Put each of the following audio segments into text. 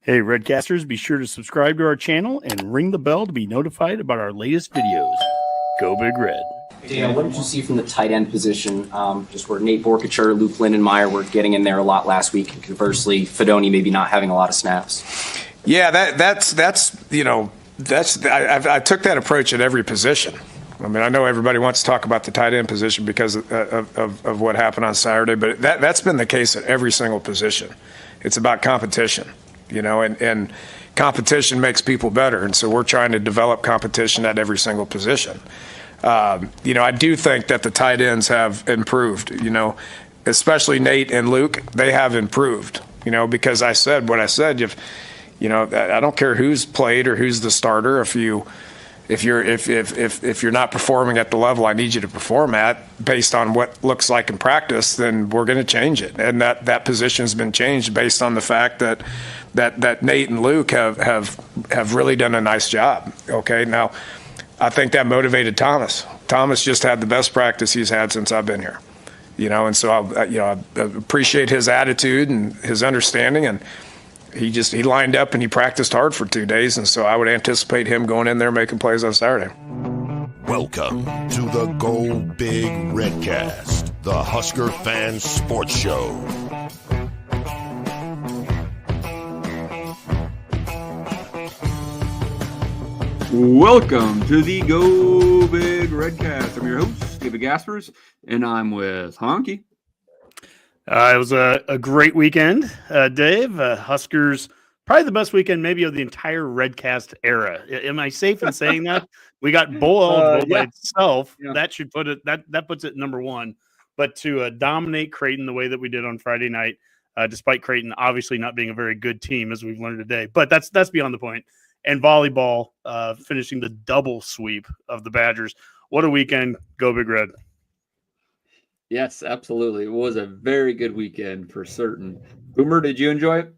Hey, Redcasters, be sure to subscribe to our channel and ring the bell to be notified about our latest videos. Go Big Red. Dana, what did you see from the tight end position, just where Nate Borkacher, Luke Lindenmeyer were getting in there a lot last week, and conversely, Fedoni maybe not having a lot of snaps? Yeah, that's I took that approach at every position. I mean, I know everybody wants to talk about the tight end position because of what happened on Saturday, but that's been the case at every single position. It's about competition, and competition makes people better, and so we're trying to develop competition at every single position. I do think that the tight ends have improved, especially Nate and Luke. They have improved, because I said what I said. I don't care who's played or who's the starter. If you're not performing at the level I need you to perform at based on what looks like in practice, then we're going to change it. And that position has been changed based on the fact that Nate and Luke have really done a nice job. Okay, now I think that motivated Thomas. Thomas just had the best practice he's had since I've been here, and so I appreciate his attitude and his understanding, and he lined up and he practiced hard for 2 days, and so I would anticipate him going in there making plays on Saturday. Welcome to the Go Big Redcast, the Husker fan sports show. Welcome to the Go Big Redcast. I'm your host, David Gaspers, and I'm with Honke. It was a great weekend, Dave. Huskers, probably the best weekend maybe of the entire Redcast era. Am I safe in saying that? We got bowl eligible by itself. Yeah. That should put it that puts it number one. But to dominate Creighton the way that we did on Friday night, despite Creighton obviously not being a very good team, as we've learned today. But that's beyond the point. And volleyball, finishing the double sweep of the Badgers. What a weekend. Go Big Red. Yes, absolutely. It was a very good weekend for certain. Boomer, did you enjoy it?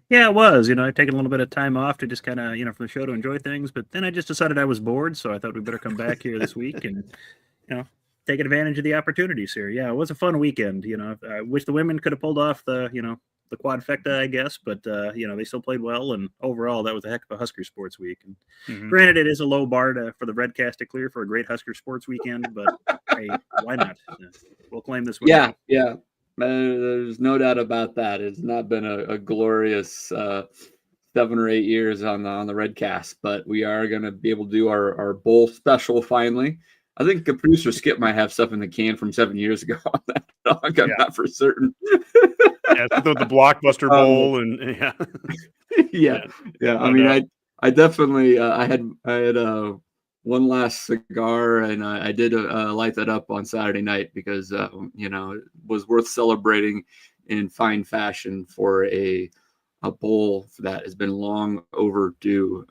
Yeah, it was. I'd taken a little bit of time off to just kind of, for the show to enjoy things. But then I just decided I was bored, so I thought we better come back here this week and, take advantage of the opportunities here. Yeah, it was a fun weekend. I wish the women could have pulled off the quadfecta, I guess, but they still played well, and overall that was a heck of a Husker sports week. And granted, it is a low bar for the Redcast to clear for a great Husker sports weekend, but hey, why not? We'll claim this one. Yeah. There's no doubt about that. It's not been a glorious 7 or 8 years on the Redcast, but we are going to be able to do our bowl special finally. I think the producer Skip might have stuff in the can from 7 years ago on that dog. I'm not for certain. The Blockbuster Bowl and yeah. I mean, I definitely I had one last cigar, and I did light that up on Saturday night because it was worth celebrating in fine fashion for a bowl that has been long overdue.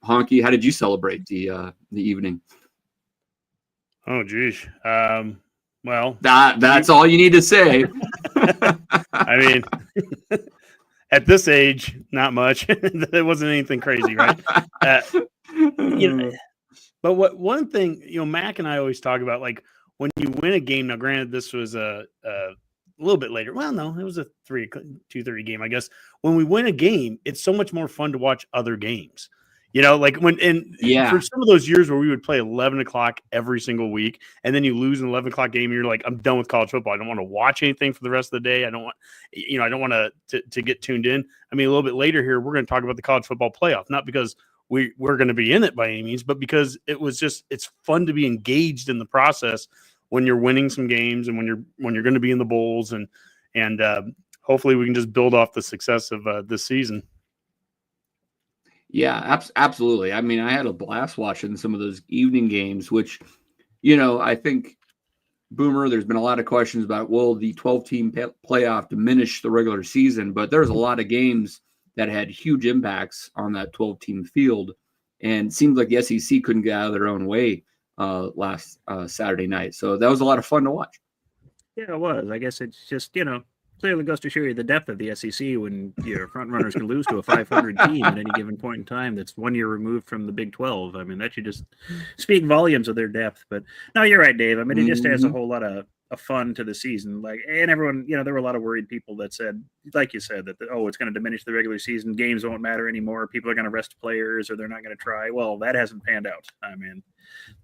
Honke, how did you celebrate the evening? Oh, geez. Well, that's all you need to say. I mean, at this age, not much. It wasn't anything crazy, right? But one thing, Mac and I always talk about, like when you win a game. Now, granted, this was a little bit later. Well, no, it was a 2:30 game, I guess. When we win a game, it's so much more fun to watch other games. Like for some of those years where we would play 11 o'clock every single week, and then you lose an 11 o'clock game, and you're like, I'm done with college football. I don't want to watch anything for the rest of the day. I don't want to get tuned in. I mean, a little bit later here, we're going to talk about the college football playoff, not because we're going to be in it by any means, but because it's fun to be engaged in the process when you're winning some games and when you're going to be in the bowls, and hopefully we can just build off the success of this season. Yeah, absolutely. I mean, I had a blast watching some of those evening games, which, I think, Boomer, there's been a lot of questions about, will the 12-team playoff diminish the regular season? But there's a lot of games that had huge impacts on that 12-team field. And it seems like the SEC couldn't get out of their own way last Saturday night. So that was a lot of fun to watch. Yeah, it was. I guess it's just, clearly goes to show you the depth of the SEC when your front runners can lose to a 500 team at any given point in time that's 1 year removed from the Big 12. I mean, that should just speak volumes of their depth. But no, you're right, Dave. I mean, it just has a whole lot of a fun to the season. Like, and everyone, there were a lot of worried people that said, like you said, that it's going to diminish the regular season. Games won't matter anymore. People are going to rest players, or they're not going to try. Well, that hasn't panned out. I mean,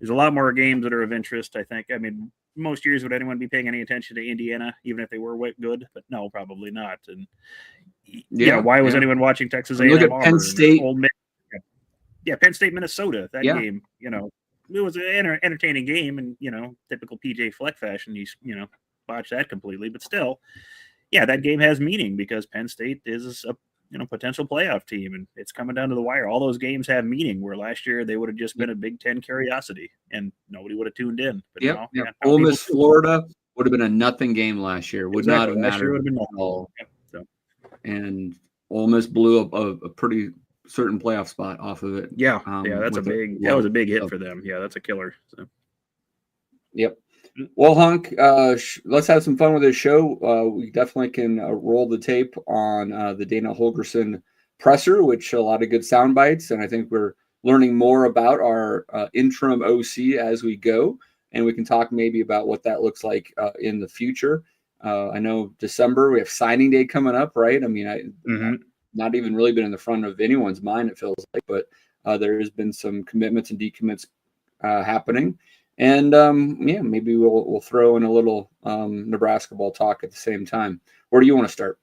there's a lot more games that are of interest, I think. I mean, most years would anyone be paying any attention to Indiana, even if they were good? But no, probably not. And why was anyone watching Texas A&M? Look at Penn State. Penn State, Minnesota. That game, it was an entertaining game, and typical PJ Fleck fashion, you botched that completely. But still, that game has meaning because Penn State is a potential playoff team, and it's coming down to the wire. All those games have meaning. Where last year they would have just been a Big Ten curiosity, and nobody would have tuned in. But Ole Miss, Florida would have been a nothing game last year. Would not have mattered at all. And Ole Miss blew up a pretty certain playoff spot off of it. That was a big hit for them. Yeah, that's a killer. So. Yep. Well, Hunk, let's have some fun with this show. We definitely can roll the tape on the Dana Holgorsen presser, which a lot of good sound bites, and I think we're learning more about our interim OC as we go, and we can talk maybe about what that looks like in the future. I know December, we have signing day coming up, right? I mean, not even really been in the front of anyone's mind, it feels like, but there has been some commitments and decommits happening. And maybe we'll throw in a little Nebraska ball talk at the same time. Where do you want to start?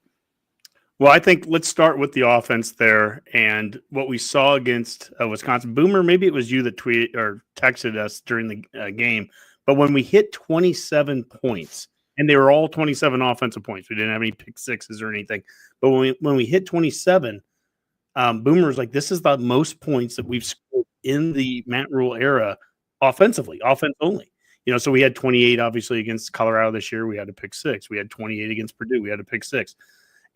Well, I think let's start with the offense there and what we saw against Wisconsin. Boomer, maybe it was you that tweeted or texted us during the game, but when we hit 27 points, and they were all 27 offensive points, we didn't have any pick sixes or anything, but when we hit 27, Boomer was like, this is the most points that we've scored in the Matt Rule era offensively, offense only. So we had 28 obviously against Colorado this year. We had to pick six. We had 28 against Purdue. We had to pick six.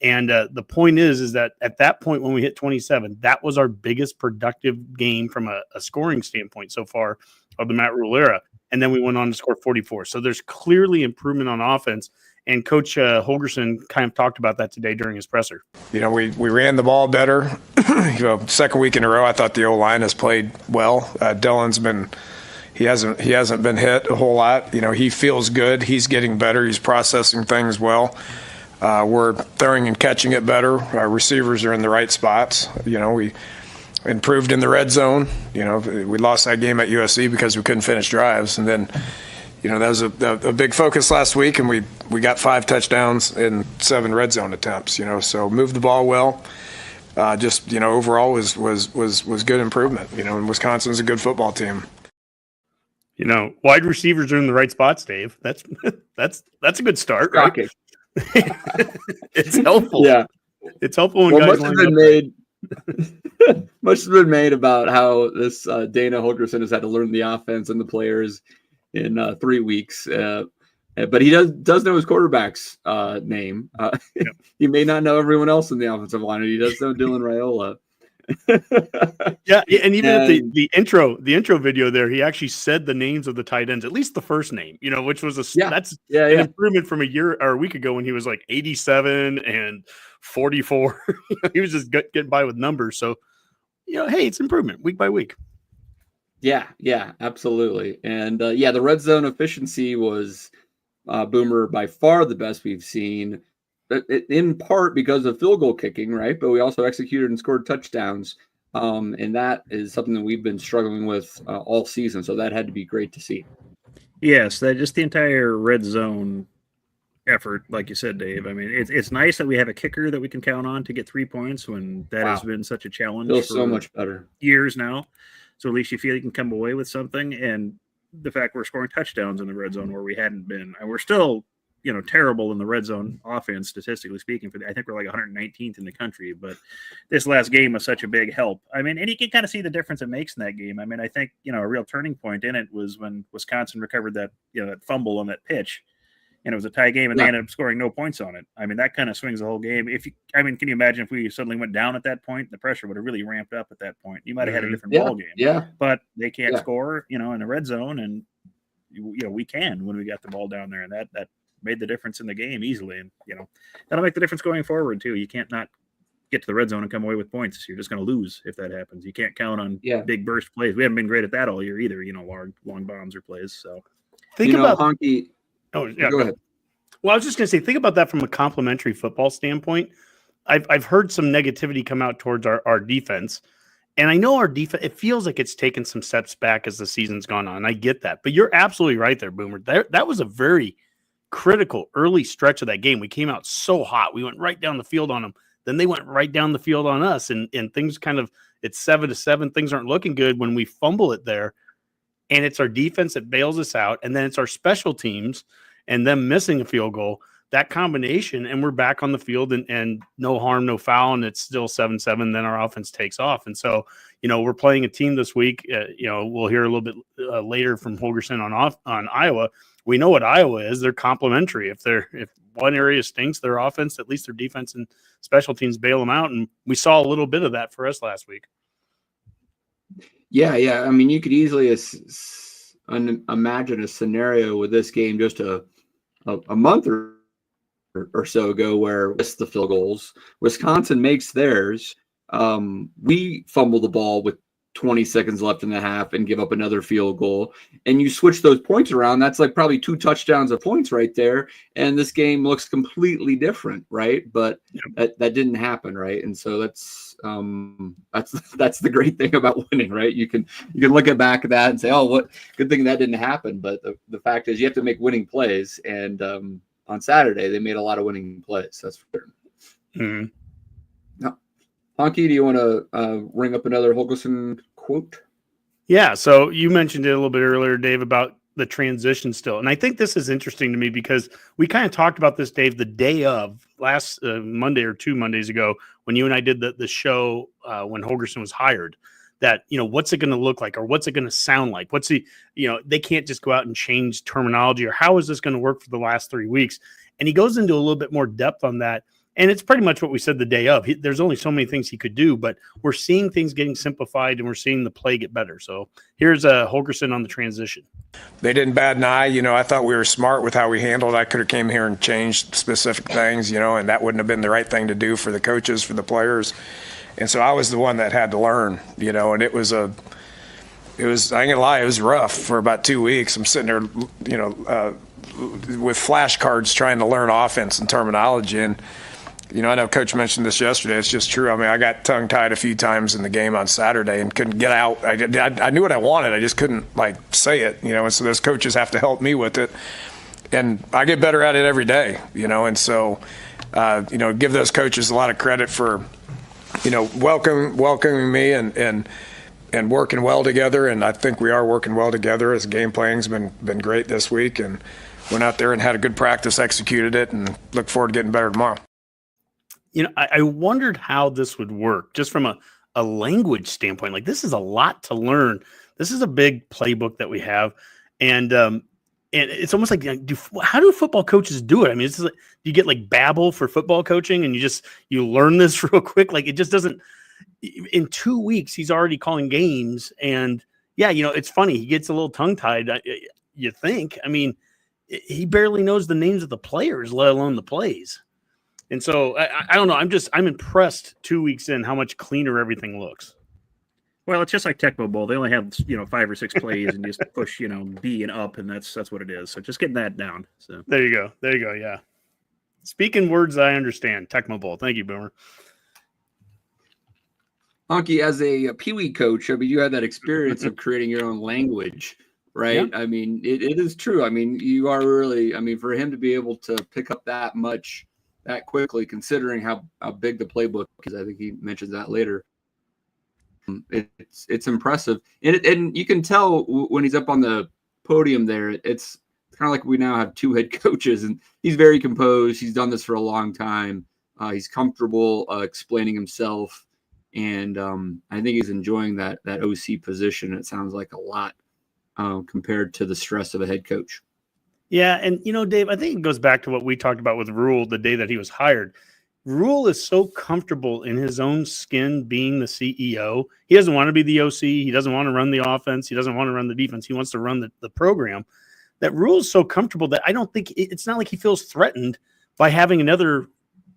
And the point is that at that point when we hit 27, that was our biggest productive game from a scoring standpoint so far of the Matt Rule era. And then we went on to score 44. So there's clearly improvement on offense. And Coach Holgorsen kind of talked about that today during his presser. We ran the ball better. Second week in a row, I thought the O-line has played well. Dylan's he hasn't been hit a whole lot. He feels good. He's getting better. He's processing things well. We're throwing and catching it better. Our receivers are in the right spots. We improved in the red zone. We lost that game at USC because we couldn't finish drives. And then, that was a big focus last week, and we got 5 touchdowns in 7 red zone attempts. So moved the ball well. Overall was good improvement. And Wisconsin's a good football team. Wide receivers are in the right spots, Dave. That's a good start, right? Okay. It's helpful. Yeah, it's helpful when guys line up. Much has been made about how this Dana Holgorsen has had to learn the offense and the players in 3 weeks. But he does know his quarterback's name. He may not know everyone else in the offensive line. He does know Dylan Raiola. And even at the intro video there, he actually said the names of the tight ends, at least the first name, which was an improvement from a year or a week ago when he was like 87 and 44. He was just getting by with numbers. So, hey, it's improvement week by week. Yeah, absolutely. And the red zone efficiency was Boomer by far the best we've seen. In part because of field goal kicking, right? But we also executed and scored touchdowns. And that is something that we've been struggling with all season. So that had to be great to see. Yes, that just the entire red zone effort, like you said, Dave. I mean, it's nice that we have a kicker that we can count on to get 3 points when that has been such a challenge. Feels so much better. Years now. So at least you feel you can come away with something. And the fact we're scoring touchdowns in the red zone where we hadn't been. And we're still terrible in the red zone offense, statistically speaking. I think we're like 119th in the country, but this last game was such a big help. I mean, and you can kind of see the difference it makes in that game. I mean, I think, a real turning point in it was when Wisconsin recovered that, that fumble on that pitch, and it was a tie game, and they ended up scoring no points on it. I mean, that kind of swings the whole game. Can you imagine if we suddenly went down at that point? The pressure would have really ramped up at that point. You might have had a different ball game. Yeah. But they can't score, in the red zone, and we can when we got the ball down there, and that made the difference in the game easily. And, that'll make the difference going forward too. You can't not get to the red zone and come away with points. You're just going to lose if that happens. You can't count on big burst plays. We haven't been great at that all year either, long bombs or plays. So think about Honke. Oh, yeah. Go ahead. Well, I was just going to say, think about that from a complementary football standpoint. I've heard some negativity come out towards our defense. And I know our defense, it feels like it's taken some steps back as the season's gone on. I get that. But you're absolutely right there, Boomer. That was a very critical early stretch of that game. We came out so hot. We went right down the field on them. Then they went right down the field on us. And things kind of, it's 7-7. Things aren't looking good when we fumble it there. And it's our defense that bails us out. And then it's our special teams and them missing a field goal. That combination, and we're back on the field and no harm, no foul, and it's still 7-7. Then our offense takes off. And so, we're playing a team this week. We'll hear a little bit later from Holgorsen on Iowa. We know what Iowa is. They're complementary. If one area stinks, their offense, at least their defense and special teams bail them out. And we saw a little bit of that for us last week. Yeah. I mean, you could easily imagine a scenario with this game just a month or so ago where it's the field goals. Wisconsin makes theirs. We fumble the ball with 20 seconds left in the half and give up another field goal. And you switch those points around. That's like probably 2 touchdowns of points right there. And this game looks completely different, right? But that didn't happen, right? And so that's the great thing about winning, right? You can look back at that and say, oh, what good thing that didn't happen. But the fact is you have to make winning plays. And on Saturday, they made a lot of winning plays. That's for sure. Mm-hmm. Now, Honke, do you want to ring up another Holgorsen quote? Yeah, so you mentioned it a little bit earlier, Dave, about the transition still. And I think this is interesting to me because we kind of talked about this, Dave, the day of last Monday or 2 Mondays ago when you and I did the show when Holgorsen was hired. That, what's it going to look like or what's it going to sound like? They can't just go out and change terminology or how is this going to work for the last 3 weeks? And he goes into a little bit more depth on that. And it's pretty much what we said the day of. There's only so many things he could do, but we're seeing things getting simplified and we're seeing the play get better. So here's Holgorsen on the transition. They didn't bat an eye. I thought we were smart with how we handled it. I could have came here and changed specific things, and that wouldn't have been the right thing to do for the coaches, for the players. And so I was the one that had to learn, and it was I ain't gonna lie, it was rough for about 2 weeks. I'm sitting there, with flashcards trying to learn offense and terminology. And, I know Coach mentioned this yesterday. It's just true. I mean, I got tongue-tied a few times in the game on Saturday and couldn't get out. I knew what I wanted. I just couldn't, say it, and so those coaches have to help me with it. And I get better at it every day, and so, give those coaches a lot of credit for, welcoming me and working well together. And I think we are working well together as game playing's been great this week. And went out there and had a good practice, executed it, and look forward to getting better tomorrow. I wondered how this would work just from a language standpoint. This is a lot to learn. This is a big playbook that we have. And it's almost like, how do football coaches do it? I mean, it's like, you get Babbel for football coaching and you learn this real quick. It just doesn't, in 2 weeks, he's already calling games. And it's funny. He gets a little tongue tied. You think, I mean, he barely knows the names of the players, let alone the plays. And so I don't know. I'm impressed 2 weeks in how much cleaner everything looks. Well, it's just like Tecmo Bowl. They only have 5 or 6 plays and just push B and up, and that's what it is. So just getting that down. So there you go. Yeah. Speaking words I understand. Tecmo Bowl. Thank you, Boomer. Honke, as a Pee-wee coach, I mean, you had that experience of creating your own language, right? Yeah. I mean, it is true. I mean, you are really. I mean, for him to be able to pick up that much that quickly, considering how big the playbook is, I think he mentions that later. It's impressive, and you can tell when he's up on the podium there. It's kind of like we now have 2 head coaches, and he's very composed. He's done this for a long time. He's comfortable explaining himself, and I think he's enjoying that OC position. It sounds like a lot compared to the stress of a head coach. Yeah, and Dave, I think it goes back to what we talked about with Rule the day that he was hired. Rule is so comfortable in his own skin being the CEO. He doesn't want to be the OC. He doesn't want to run the offense. He doesn't want to run the defense. He wants to run the program. That Rule is so comfortable that I don't think it's not like he feels threatened by having another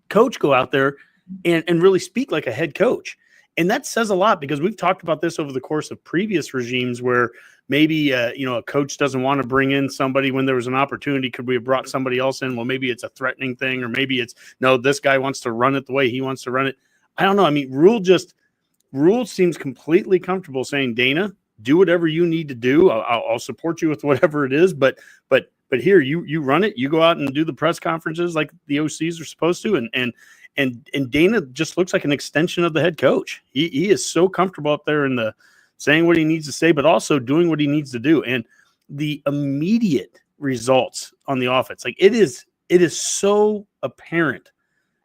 coach go out there and really speak like a head coach. And that says a lot because we've talked about this over the course of previous regimes where maybe a coach doesn't want to bring in somebody when there was an opportunity. Could we have brought somebody else in? Well, maybe it's a threatening thing, or maybe it's no, this guy wants to run it the way he wants to run it. I don't know. I mean, Rule seems completely comfortable saying, Dana, do whatever you need to do. I'll support you with whatever it is, but here you run it. You go out and do the press conferences like the OCs are supposed to, and Dana just looks like an extension of the head coach. He is so comfortable up there in the saying what he needs to say, but also doing what he needs to do. And the immediate results on the offense, like it is so apparent.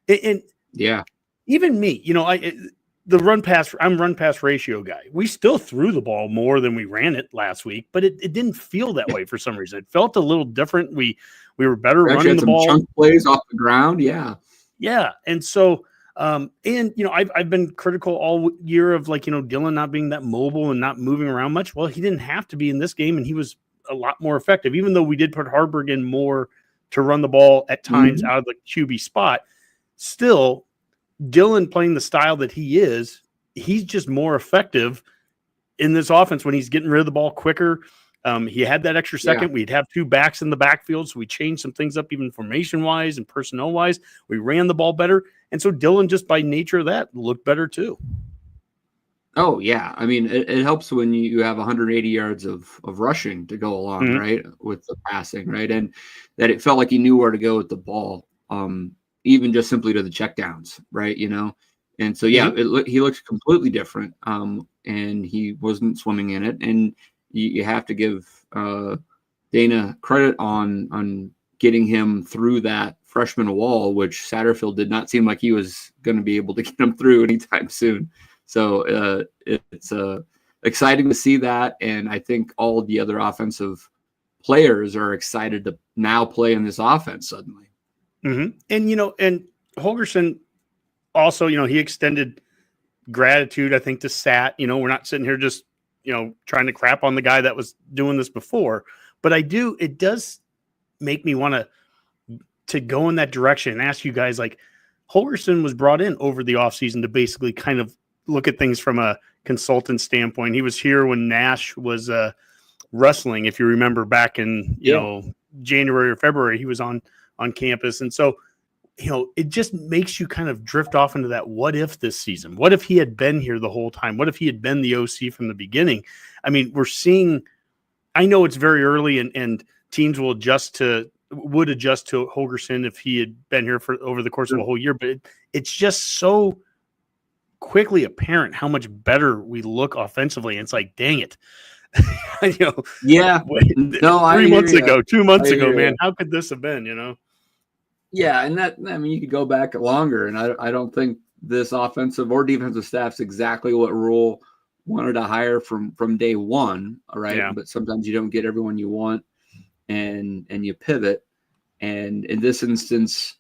And yeah, even me, I'm run pass ratio guy. We still threw the ball more than we ran it last week, but it didn't feel that way for some reason. It felt a little different. We were better running the ball. Chunk plays off the ground. Yeah. Yeah. And so, I've been critical all year of Dillon not being that mobile and not moving around much. Well, he didn't have to be in this game, and he was a lot more effective, even though we did put Harburg in more to run the ball at times out of the QB spot. Still, Dillon playing the style that he is, he's just more effective in this offense when he's getting rid of the ball quicker. He had that extra second. We'd have two backs in the backfield, so we changed some things up even formation-wise and personnel-wise. We ran the ball better. And so Dillon, just by nature of that, looked better too. Oh, yeah. I mean, it helps when you have 180 yards of rushing to go along, right, with the passing, right? And that it felt like he knew where to go with the ball, even just simply to the checkdowns, right, And so, yeah, he looks completely different, and he wasn't swimming in it. And you have to give Dana credit on getting him through that freshman wall, which Satterfield did not seem like he was going to be able to get him through anytime soon. So it's exciting to see that, and I think all of the other offensive players are excited to now play in this offense suddenly. And and Holgorsen also, he extended gratitude, I think, to Sat. We're not sitting here just trying to crap on the guy that was doing this before, but it does make me want to go in that direction and ask you guys, like, Holgorsen was brought in over the offseason to basically kind of look at things from a consultant standpoint. He was here when Nash was wrestling, if you remember, back in January or February. He was on campus, and so it just makes you kind of drift off into that what if this season. What if he had been here the whole time? What if he had been the OC from the beginning? I mean, we're seeing, I know it's very early, and teams would adjust to Holgorsen if he had been here for over the course of a whole year, but it's just so quickly apparent how much better we look offensively. And it's like, dang it. 3 months ago, 2 months ago, man, how could this have been, Yeah, and you could go back longer, and I don't think this offensive or defensive staff's exactly what Rule wanted to hire from day one, all right? Yeah. But sometimes you don't get everyone you want, and you pivot. And in this instance,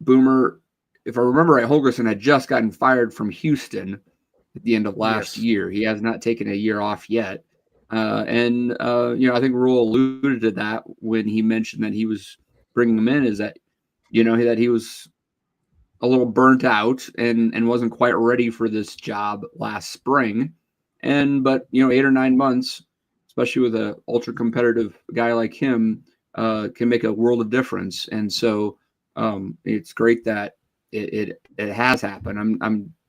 Boomer, if I remember right, Holgorsen had just gotten fired from Houston at the end of last year. He has not taken a year off yet. I think Rule alluded to that when he mentioned that he was bringing him in, is that, that he was a little burnt out and wasn't quite ready for this job last spring. But 8 or 9 months, especially with an ultra competitive guy like him, can make a world of difference. And so it's great that it has happened.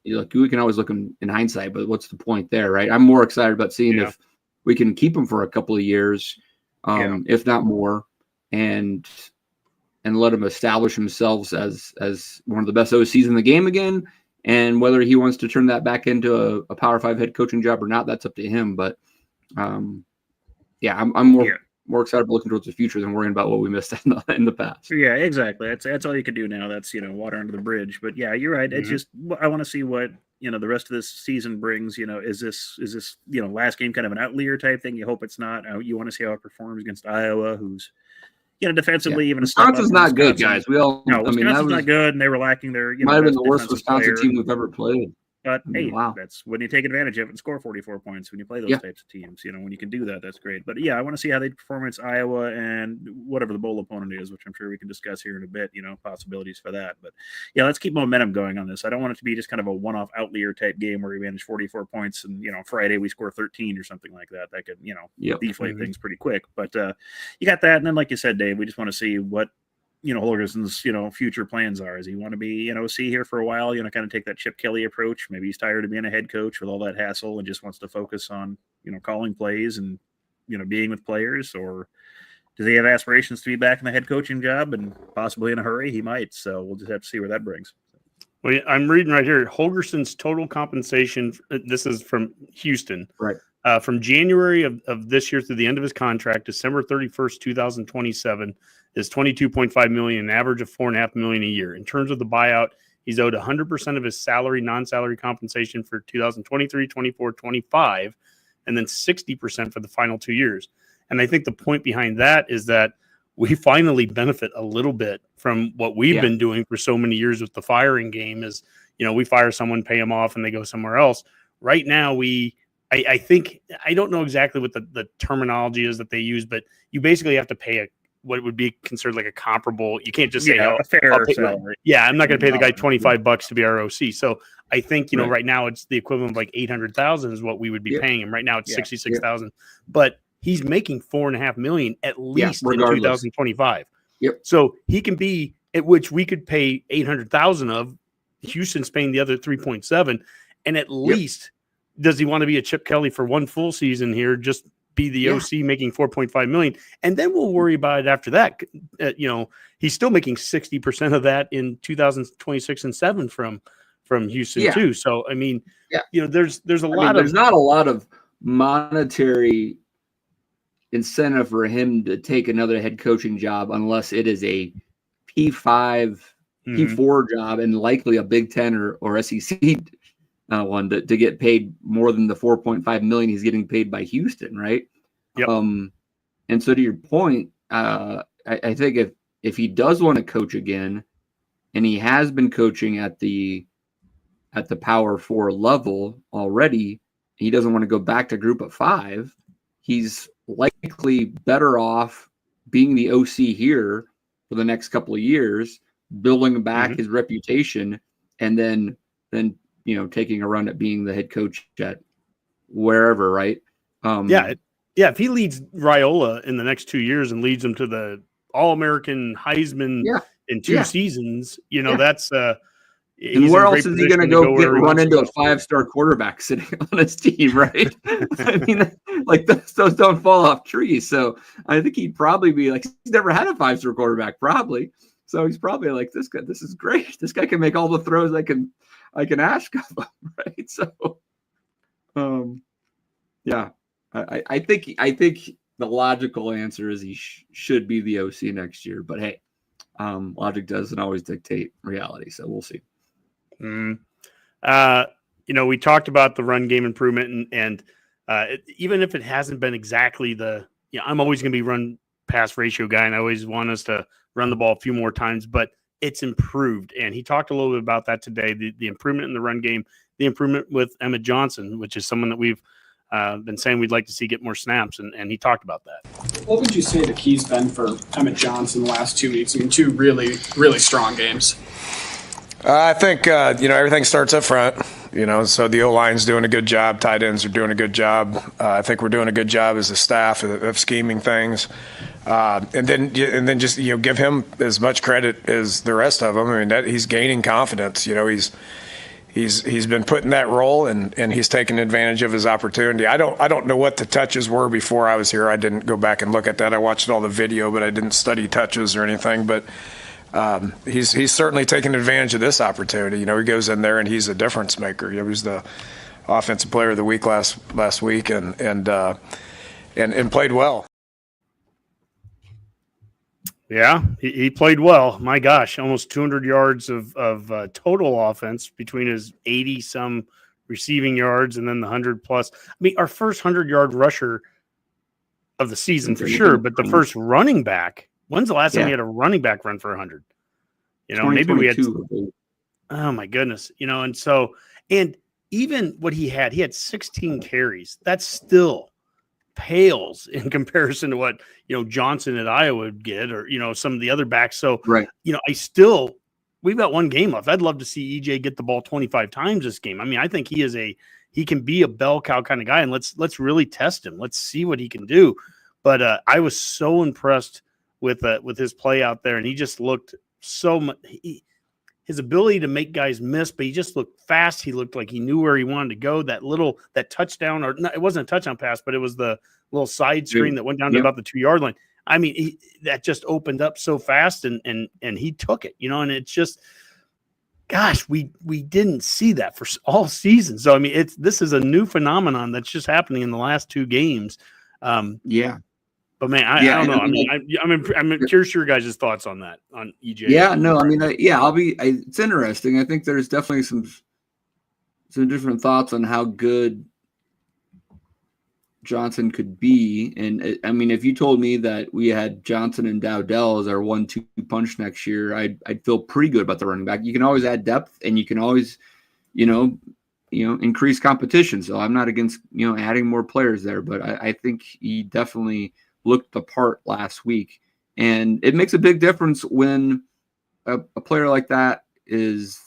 We can always look in hindsight, but what's the point there, right? I'm more excited about seeing if we can keep him for a couple of years, if not more, and let him establish himself as one of the best OCs in the game again. And whether he wants to turn that back into a Power 5 head coaching job or not, that's up to him. But I'm more excited about looking towards the future than worrying about what we missed in the past. Yeah, exactly. That's all you can do now. That's water under the bridge. But yeah, you're right. It's just, I want to see what the rest of this season brings. Is this last game kind of an outlier type thing? You hope it's not. You want to see how it performs against Iowa, who's defensively even a step up. Wisconsin's not good, guys. We all Wisconsin's not good, and they were lacking their might have been the worst Wisconsin team we've ever played. But hey, Wow. that's when you take advantage of it and score 44 points when you play those Yeah. types of teams. When you can do that, that's great. But yeah, I want to see how they perform against Iowa and whatever the bowl opponent is, which I'm sure we can discuss here in a bit, possibilities for that. But yeah, let's keep momentum going on this. I don't want it to be just kind of a one-off outlier type game where we manage 44 points and, Friday we score 13 or something like that. That could, deflate things pretty quick. But you got that. And then, like you said, Dave, we just want to see what Holgorsen's, future plans are. Does he want to be, see here for a while, kind of take that Chip Kelly approach? Maybe he's tired of being a head coach with all that hassle and just wants to focus on, calling plays and, being with players. Or does he have aspirations to be back in the head coaching job and possibly in a hurry? He might. So we'll just have to see where that brings. Well, I'm reading right here. Holgorsen's total compensation, this is from Houston. Right. From January of this year through the end of his contract, December 31st, 2027, is $22.5 million, an average of $4.5 million a year. In terms of the buyout, he's owed 100% of his salary, non-salary compensation for 2023, 24, 25, and then 60% for the final 2 years. And I think the point behind that is that we finally benefit a little bit from what we've been doing for so many years with the firing game. Is we fire someone, pay them off, and they go somewhere else. Right now, I think, I don't know exactly what the terminology is that they use, but you basically have to pay what would be considered like a comparable. You can't just say, a fair salary. Yeah, I'm not going to pay the guy $25 to be our OC. So I think, right now it's the equivalent of like 800,000 is what we would be paying him. Right now it's 66,000, but he's making $4.5 million at least in 2025. Yep. So he can be at which we could pay 800,000 of. Houston's paying the other 3.7, and at least does he want to be a Chip Kelly for one full season here? Just be the OC making $4.5 million, and then we'll worry about it after that. He's still making 60% of that in 2026 and 7 from Houston too. So I mean, there's there's not a lot of monetary incentive for him to take another head coaching job unless it is a P5, P4 job, and likely a Big Ten or SEC one to get paid more than the $4.5 million he's getting paid by Houston, right? Yep. And so to your point, I think if he does want to coach again, and he has been coaching at the Power 4 level already, he doesn't want to go back to Group of 5. He's likely better off being the OC here for the next couple of years, building back his reputation, and then taking a run at being the head coach at wherever, right? If he leads Raiola in the next 2 years and leads them to the All-American Heisman in 2 seasons, that's and where else is he going to go get run into a 5-star quarterback sitting on his team, right? I mean, like those don't fall off trees. So I think he'd probably be like, he's never had a 5-star quarterback, probably. So he's probably like, this is great. This guy can make all the throws I can ask of him, right? So, I think the logical answer is he should be the OC next year. But hey, logic doesn't always dictate reality, so we'll see. We talked about the run game improvement, and even if it hasn't been exactly I'm always going to be run pass ratio guy, and I always want us to run the ball a few more times, but it's improved. And he talked a little bit about that today, the improvement in the run game, the improvement with Emmett Johnson, which is someone that we've been saying we'd like to see get more snaps, and he talked about that. What would you say the key's been for Emmett Johnson the last 2 weeks? I mean, 2 really, really strong games. I think, everything starts up front, so the O-line's doing a good job. Tight ends are doing a good job. I think we're doing a good job as a staff of scheming things. And then just, give him as much credit as the rest of them. I mean, he's gaining confidence. He's been put in that role, and he's taken advantage of his opportunity. I don't know what the touches were before I was here. I didn't go back and look at that. I watched all the video, but I didn't study touches or anything. But he's certainly taken advantage of this opportunity. He goes in there and he's a difference maker. He was the offensive player of the week last week, and played well. Yeah, he played well. My gosh, almost 200 yards of total offense between his 80-some receiving yards and then the 100+. I mean, our first 100-yard rusher of the season for sure, but the first running back. When's the last time we had a running back run for 100? Maybe we had. Oh my goodness, and so even what he had 16 carries. That still pales in comparison to what, Johnson at Iowa would get, or, some of the other backs. So, Right. We've got one game left. I'd love to see EJ get the ball 25 times this game. I mean, I think he can be a bell cow kind of guy, and let's really test him. Let's see what he can do. But I was so impressed with his play out there, and he just looked so much. His ability to make guys miss, but he just looked fast. He looked like he knew where he wanted to go. That touchdown, or no, it wasn't a touchdown pass, but it was the little side screen that went down to about the 2-yard line. I mean, that just opened up so fast, and he took it, and it's just, gosh, we didn't see that for all season. So I mean, this is a new phenomenon that's just happening in the last 2 games. Yeah. But man, I don't know. I mean, I'm curious your guys' thoughts on that, on EJ. Yeah, no, I mean, it's interesting. I think there's definitely some different thoughts on how good Johnson could be. And I mean, if you told me that we had Johnson and Dowdell as our 1-2 punch next year, I'd feel pretty good about the running back. You can always add depth, and you can always, increase competition. So I'm not against, adding more players there, but I think he definitely looked the part last week. And it makes a big difference when a player like that is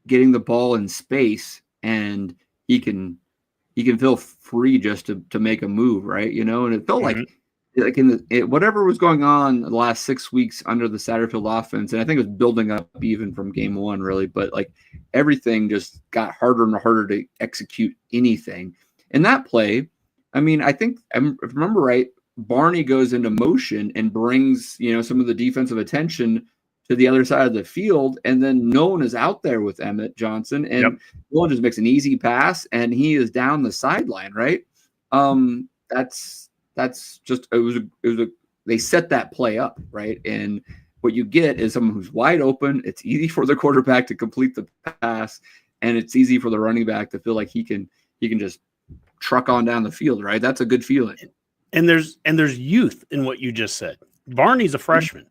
getting the ball in space and he can feel free just to make a move, right? And it felt like in whatever was going on the last 6 weeks under the Satterfield offense, and I think it was building up even from game 1, really, but like everything just got harder and harder to execute anything. And that play, I mean, I think, if I remember right, Barney goes into motion and brings, some of the defensive attention to the other side of the field, and then no one is out there with Emmett Johnson, and Nolan just makes an easy pass, and he is down the sideline, right? That's just they set that play up, right? And what you get is someone who's wide open. It's easy for the quarterback to complete the pass, and it's easy for the running back to feel like he can just truck on down the field, right? That's a good feeling. And there's youth in what you just said. Barney's a freshman.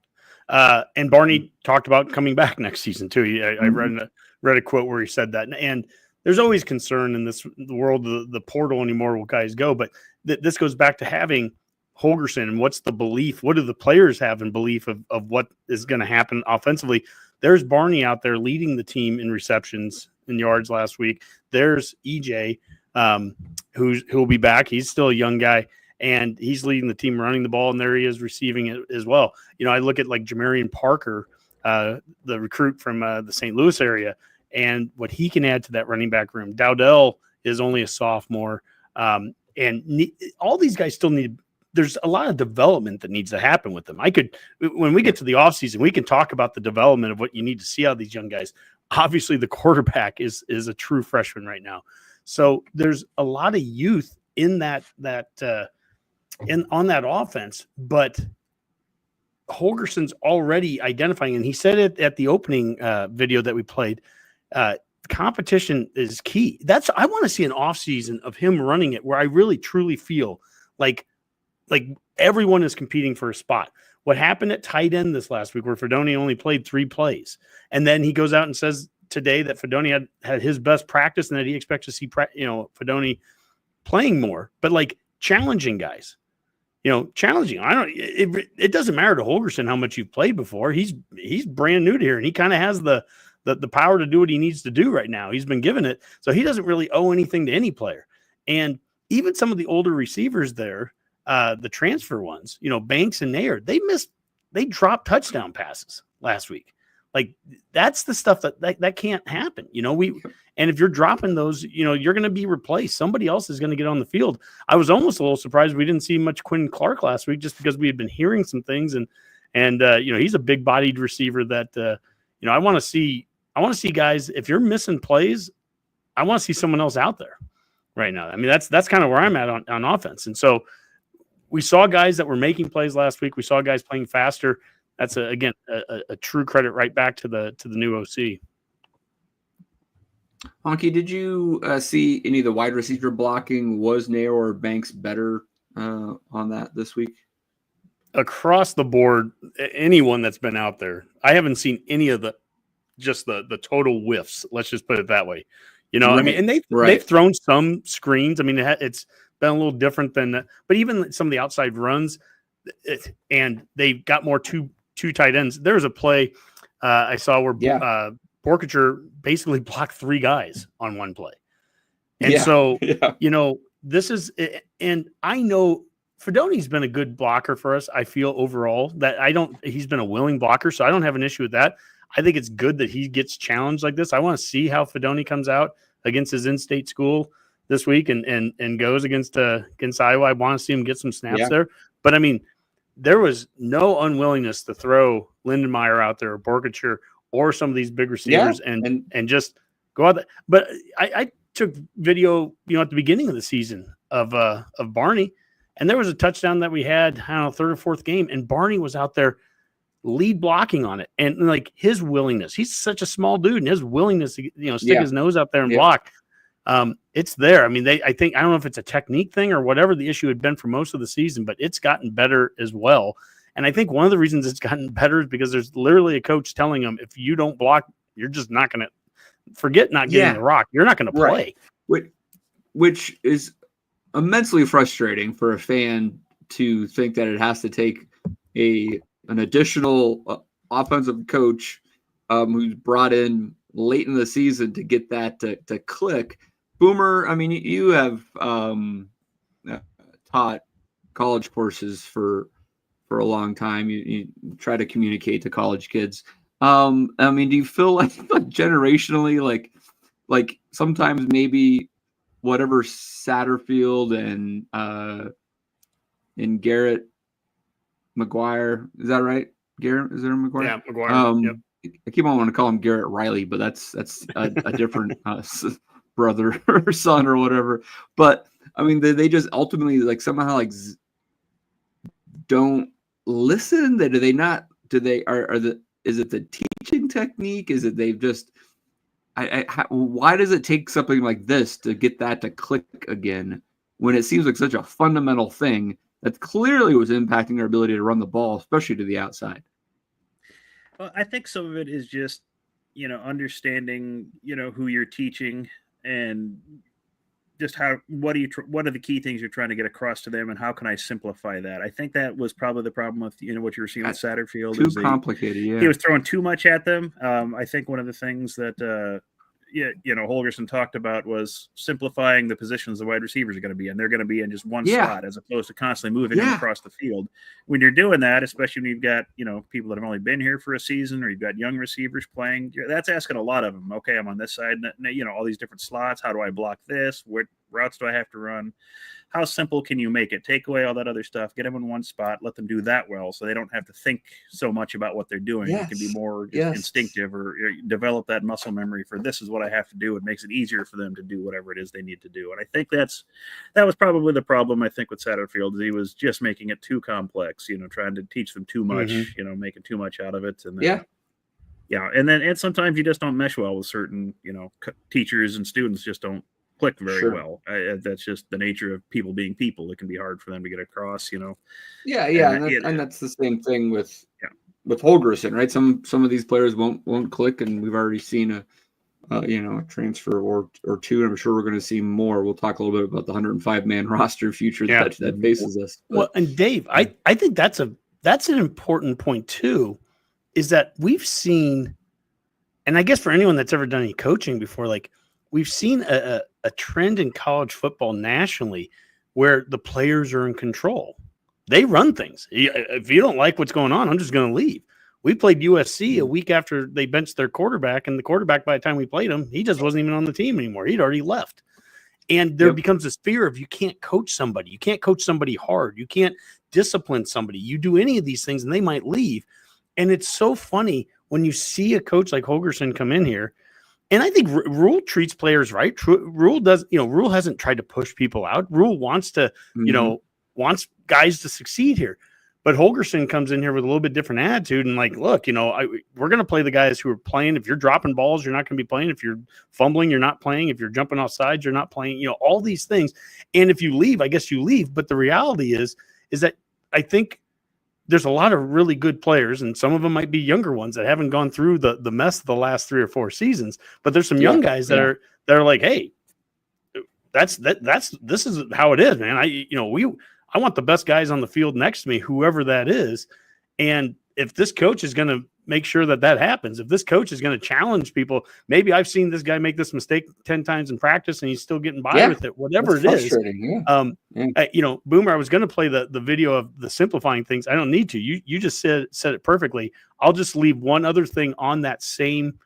And Barney talked about coming back next season too. I read a quote where he said that. And there's always concern in the world of the portal anymore will guys go, but this goes back to having Holgorsen and what's the belief? What do the players have in belief of what is going to happen offensively? There's Barney out there leading the team in receptions and yards last week. There's EJ, who'll be back. He's still a young guy, and he's leading the team running the ball, and there he is receiving it as well. I look at like Jamarian Parker, the recruit from the St. Louis area, and what he can add to that running back room. Dowdell is only a sophomore, and all these guys still need. There's a lot of development that needs to happen with them. When we get to the offseason, we can talk about the development of what you need to see out of these young guys. Obviously, the quarterback is a true freshman right now, so there's a lot of youth in on that offense, but Holgorsen's already identifying, and he said it at the opening video that we played. Competition is key. I want to see an offseason of him running it where I really truly feel like everyone is competing for a spot. What happened at tight end this last week where Fedoni only played 3 plays, and then he goes out and says today that Fedoni had his best practice and that he expects to see Fedoni playing more, but like challenging guys. Challenging. It doesn't matter to Holgorsen how much you've played before. He's brand new to here, and he kind of has the power to do what he needs to do right now. He's been given it, so he doesn't really owe anything to any player. And even some of the older receivers there, the transfer ones, Banks and Nair, they dropped touchdown passes last week. Like that's the stuff that can't happen. And if you're dropping those, you're going to be replaced. Somebody else is going to get on the field. I was almost a little surprised we didn't see much Quinn Clark last week, just because we had been hearing some things, and he's a big-bodied receiver that I want to see. I want to see guys. If you're missing plays, I want to see someone else out there right now. I mean, that's kind of where I'm at on offense. And so we saw guys that were making plays last week. We saw guys playing faster. That's a true credit right back to the new OC. Honke, did you see any of the wide receiver blocking? Was Nair or Banks better on that this week? Across the board, anyone that's been out there, I haven't seen any of the total whiffs. Let's just put it that way. You know, I mean, Right, and they've thrown some screens. I mean, it's been a little different than, but even some of the outside runs, and they've got more two tight ends. There was a play I saw where Borkacher basically blocked 3 guys on one play. And so, you know, this is, and I know Fedoni's been a good blocker for us. I feel overall that he's been a willing blocker, so I don't have an issue with that. I think it's good that he gets challenged like this. I want to see how Fedoni comes out against his in-state school this week and goes against Iowa. I want to see him get some snaps there. But I mean, there was no unwillingness to throw Lindenmeyer out there or Borkacher or some of these big receivers and just go out there. But I took video, you know, at the beginning of the season of Barney, and there was a touchdown that we had, I don't know, third or fourth game, and Barney was out there lead blocking on it. And like his willingness, he's such a small dude, and his willingness to, you know, stick his nose out there and block, it's there. I mean, I don't know if it's a technique thing or whatever the issue had been for most of the season, but it's gotten better as well. And I think one of the reasons it's gotten better is because there's literally a coach telling them, if you don't block, you're just not going to forget not getting the rock. You're not going to play. Which is immensely frustrating for a fan to think that it has to take an additional offensive coach who's brought in late in the season to get that to click. Boomer, I mean, you have taught college courses for a long time. You try to communicate to college kids. I mean, do you feel like generationally, like sometimes maybe whatever Satterfield and Garrett McGuire, is that right? Garrett, is there a McGuire? Yeah, McGuire. I keep on wanting to call him Garrett Riley, but that's a different brother or son or whatever. But I mean, they just ultimately like somehow like don't listen. Do they not? Do they is it the teaching technique? Is it they've just? Why does it take something like this to get that to click again when it seems like such a fundamental thing that clearly was impacting their ability to run the ball, especially to the outside? Well, I think some of it is just, you know, understanding, you know, who you're teaching and just what are the key things you're trying to get across to them, and how can I simplify that? I think that was probably the problem with, you know, what you were seeing with Satterfield. Too complicated. He was throwing too much at them. I think one of the things that, you know, Holgorsen talked about was simplifying the positions the wide receivers are going to be in. They're going to be in just one spot as opposed to constantly moving them across the field. When you're doing that, especially when you've got, you know, people that have only been here for a season, or you've got young receivers playing, that's asking a lot of them. Okay, I'm on this side, you know, all these different slots. How do I block this? What routes do I have to run? How simple can you make it? Take away all that other stuff, get them in one spot, let them do that well, so they don't have to think so much about what they're doing. It can be more instinctive, or develop that muscle memory for this is what I have to do. It makes it easier for them to do whatever it is they need to do. And I think that was probably the problem, I think, with Satterfield. He was just making it too complex, you know, trying to teach them too much, you know, making too much out of it. And then, and sometimes you just don't mesh well with certain, you know, teachers, and students just don't click very well. That's just the nature of people being people. It can be hard for them to get across, you know. And that's the same thing with Holgorsen, right? Some of these players won't click, and we've already seen a transfer or two. And I'm sure we're going to see more. We'll talk a little bit about the 105-man roster future that faces us. But, well, and Dave, I think that's an important point too, is that we've seen, and I guess for anyone that's ever done any coaching before, like we've seen a trend in college football nationally where the players are in control. They run things. If you don't like what's going on, I'm just going to leave. We played USC a week after they benched their quarterback, and the quarterback, by the time we played him, he just wasn't even on the team anymore. He'd already left. And there becomes this fear of you can't coach somebody. You can't coach somebody hard. You can't discipline somebody. You do any of these things, and they might leave. And it's so funny when you see a coach like Holgorsen come in here. And I think Rule treats players right. Rule hasn't tried to push people out. Rule wants to, wants guys to succeed here. But Holgorsen comes in here with a little bit different attitude and like, look, we're going to play the guys who are playing. If you're dropping balls, you're not going to be playing. If you're fumbling, you're not playing. If you're jumping off sides, you're not playing. All these things. And if you leave, I guess you leave. But the reality is that I think there's a lot of really good players, and some of them might be younger ones that haven't gone through the mess of the last 3 or 4 seasons. But there's some young guys that are like, hey, this is how it is, man. I want the best guys on the field next to me, whoever that is. And if this coach is going to make sure that happens, if this coach is going to challenge people, maybe I've seen this guy make this mistake 10 times in practice and he's still getting by with it, whatever it is. Boomer, I was going to play the video of the simplifying things. I don't need to. You just said it perfectly. I'll just leave one other thing on that same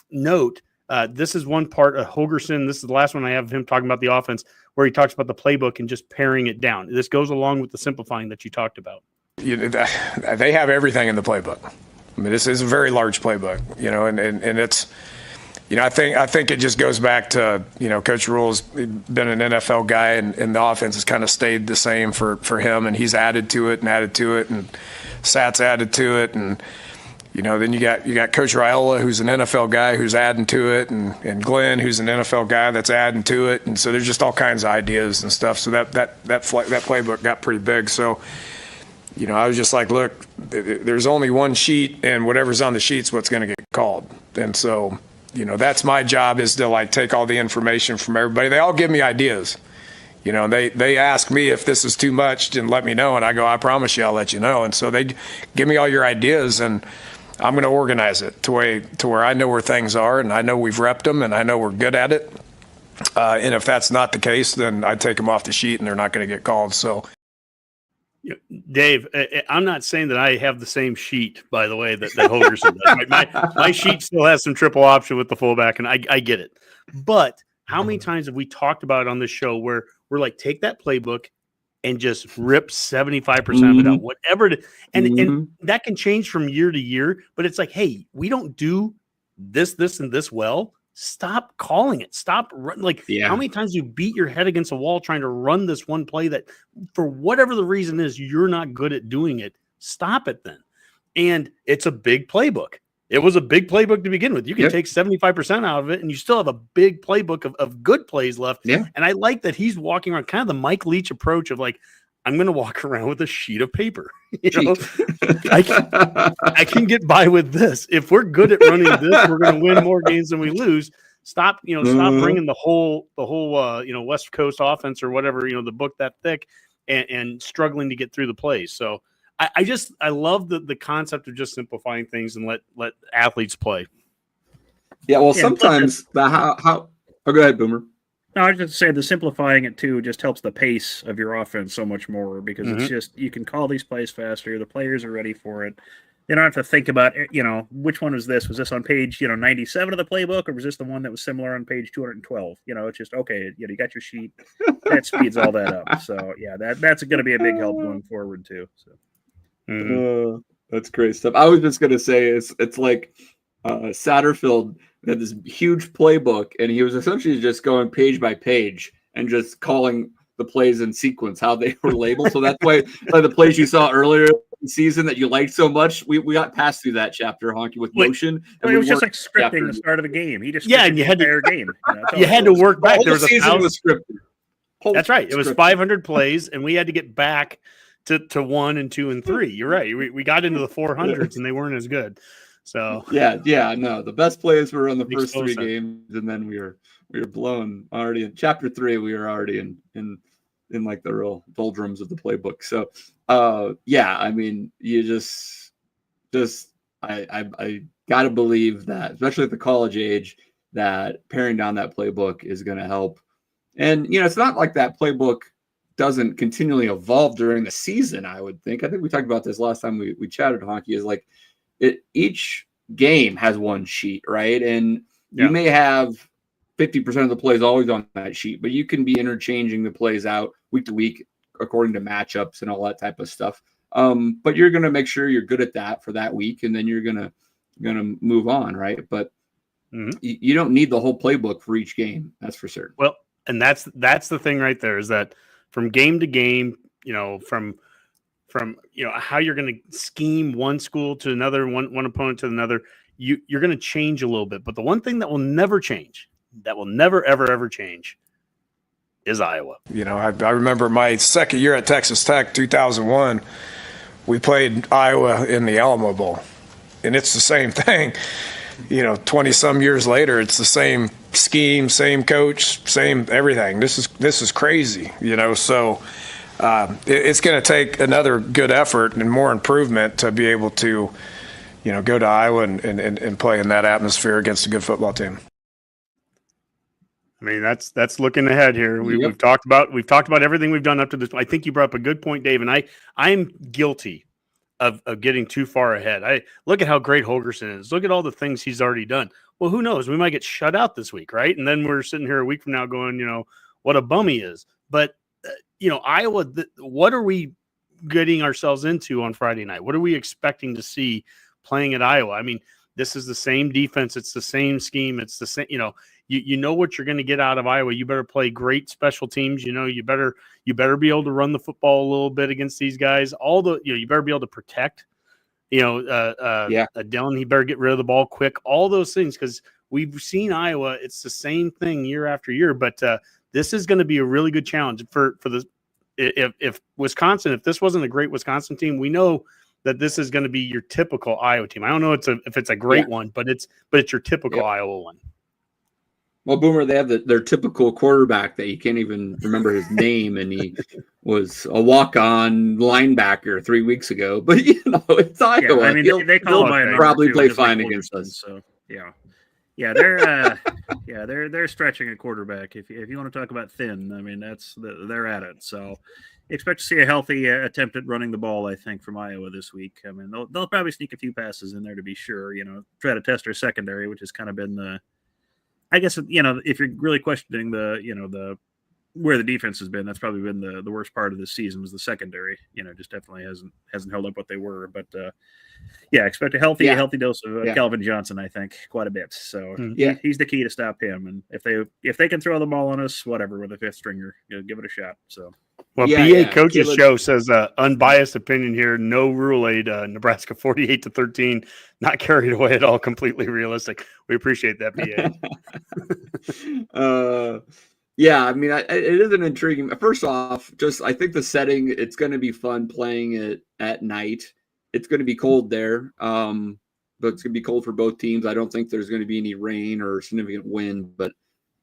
note. This is one part of Holgorsen. This is the last one I have of him talking about the offense, where he talks about the playbook and just paring it down. This goes along with the simplifying that you talked about. They have everything in the playbook. I mean, this is a very large playbook, and it's, I think it just goes back to, Coach Rule's been an NFL guy, and the offense has kind of stayed the same for him, and he's added to it, and Sat's added to it, and then you got Coach Raiola, who's an NFL guy who's adding to it, and Glenn, who's an NFL guy that's adding to it, and so there's just all kinds of ideas and stuff. So that playbook got pretty big. So, I was just like, look, there's only one sheet, and whatever's on the sheet's what's going to get called. And so, that's my job, is to like take all the information from everybody. They all give me ideas. They ask me if this is too much and let me know, and I go, I promise you I'll let you know. And so they give me all your ideas, and I'm going to organize it to where I know where things are, and I know we've repped them, and I know we're good at it. And if that's not the case, then I take them off the sheet, and they're not going to get called. So, Dave, I'm not saying that I have the same sheet, by the way, that Holgorsen does. My sheet still has some triple option with the fullback, and I get it. But how many times have we talked about it on this show where we're like, take that playbook and just rip 75% of it out, whatever it is. And that can change from year to year, but it's like, hey, we don't do this, and this well. Stop calling it. Stop. How many times you beat your head against a wall trying to run this one play that, for whatever the reason is, you're not good at doing it. Stop it then. And it's a big playbook. It was a big playbook to begin with. You can take 75% out of it, and you still have a big playbook of good plays left. Yeah. And I like that he's walking around, kind of the Mike Leach approach of like, I'm going to walk around with a sheet of paper. I can get by with this. If we're good at running this, we're going to win more games than we lose. Stop bringing the whole West Coast offense or whatever, the book that thick and struggling to get through the plays. So I love the concept of just simplifying things and let athletes play. Yeah, well, sometimes go ahead, Boomer. No, I was just saying the simplifying it too just helps the pace of your offense so much more, because it's just, you can call these plays faster. The players are ready for it. You don't have to think about, which one was this? Was this on page, 97 of the playbook, or was this the one that was similar on page 212? It's just, okay, you got your sheet. That speeds all that up. So, yeah, that's going to be a big help going forward too. So. That's great stuff. I was just going to say it's like Satterfield had this huge playbook, and he was essentially just going page by page and just calling the plays in sequence, how they were labeled. So that's why the plays you saw earlier in the season that you liked so much, we got passed through that chapter, Honke, with motion. And it was just like scripting the start of the game. He just and you had to game. You had to work back. There was a season was scripted. That's right. It was 500 plays, and we had to get back to 1 and 2 and 3. You're right. We got into the 400s, and they weren't as good. So no, the best plays were on the first 3 games, and then we were blown already in chapter 3. We were already in like the real doldrums of the playbook. So I mean, you just I gotta believe that, especially at the college age, that paring down that playbook is going to help. And it's not like that playbook doesn't continually evolve during the season. I would think. I think we talked about this last time we chatted, Honke, is like, each game has one sheet, right? And you may have 50% of the plays always on that sheet, but you can be interchanging the plays out week to week according to matchups and all that type of stuff. But you're going to make sure you're good at that for that week, and then you're going to move on, right? But you don't need the whole playbook for each game. That's for certain. Well, and that's the thing right there, is that from game to game, from how you're going to scheme one school to another, one opponent to another, you're going to change a little bit. But the one thing that will never change, that will never, ever, ever change, is Iowa. I remember my second year at Texas Tech, 2001, we played Iowa in the Alamo Bowl, and it's the same thing. 20-some years later, it's the same scheme, same coach, same everything. This is crazy, So it's going to take another good effort and more improvement to be able to, go to Iowa and play in that atmosphere against a good football team. I mean, that's looking ahead here. We've talked about everything we've done up to this. I think you brought up a good point, Dave, and I'm guilty of getting too far ahead. I look at how great Holgorsen is. Look at all the things he's already done. Well, who knows? We might get shut out this week, right? And then we're sitting here a week from now going, what a bum he is. But Iowa, what are we getting ourselves into on Friday night? What are we expecting to see playing at Iowa? I mean, this is the same defense. It's the same scheme. It's the same, you know what you're going to get out of Iowa. You better play great special teams. You better be able to run the football a little bit against these guys. You better be able to protect, Dylan, he better get rid of the ball quick, all those things. Because we've seen Iowa. It's the same thing year after year, but this is going to be a really good challenge for the, if Wisconsin, if this wasn't a great Wisconsin team, we know that this is going to be your typical Iowa team. I don't know if it's a great one, but it's your typical Iowa one. Well, Boomer, they have their typical quarterback that you can't even remember his name, and he was a walk-on linebacker 3 weeks ago. But it's Iowa. I mean, they call him by a number probably too, play just like fine against Holgorsen, us. So they're stretching a quarterback. If you want to talk about thin, I mean they're at it. So expect to see a healthy attempt at running the ball, I think, from Iowa this week. I mean, they'll probably sneak a few passes in there to be sure. Try to test our secondary, which has kind of been the. I guess if you're really questioning the where the defense has been, that's probably been the worst part of this season was the secondary. Just definitely hasn't held up what they were. But expect a healthy dose of Calvin Johnson. I think quite a bit. So he's the key to stop him. And if they can throw the ball on us, whatever with a fifth stringer, give it a shot. So. Well, BA Coaches Show says unbiased opinion here. No rule aid. Nebraska 48-13. Not carried away at all. Completely realistic. We appreciate that, BA. I mean, it is an intriguing. First off, I think the setting. It's going to be fun playing it at night. It's going to be cold there, but it's going to be cold for both teams. I don't think there's going to be any rain or significant wind, but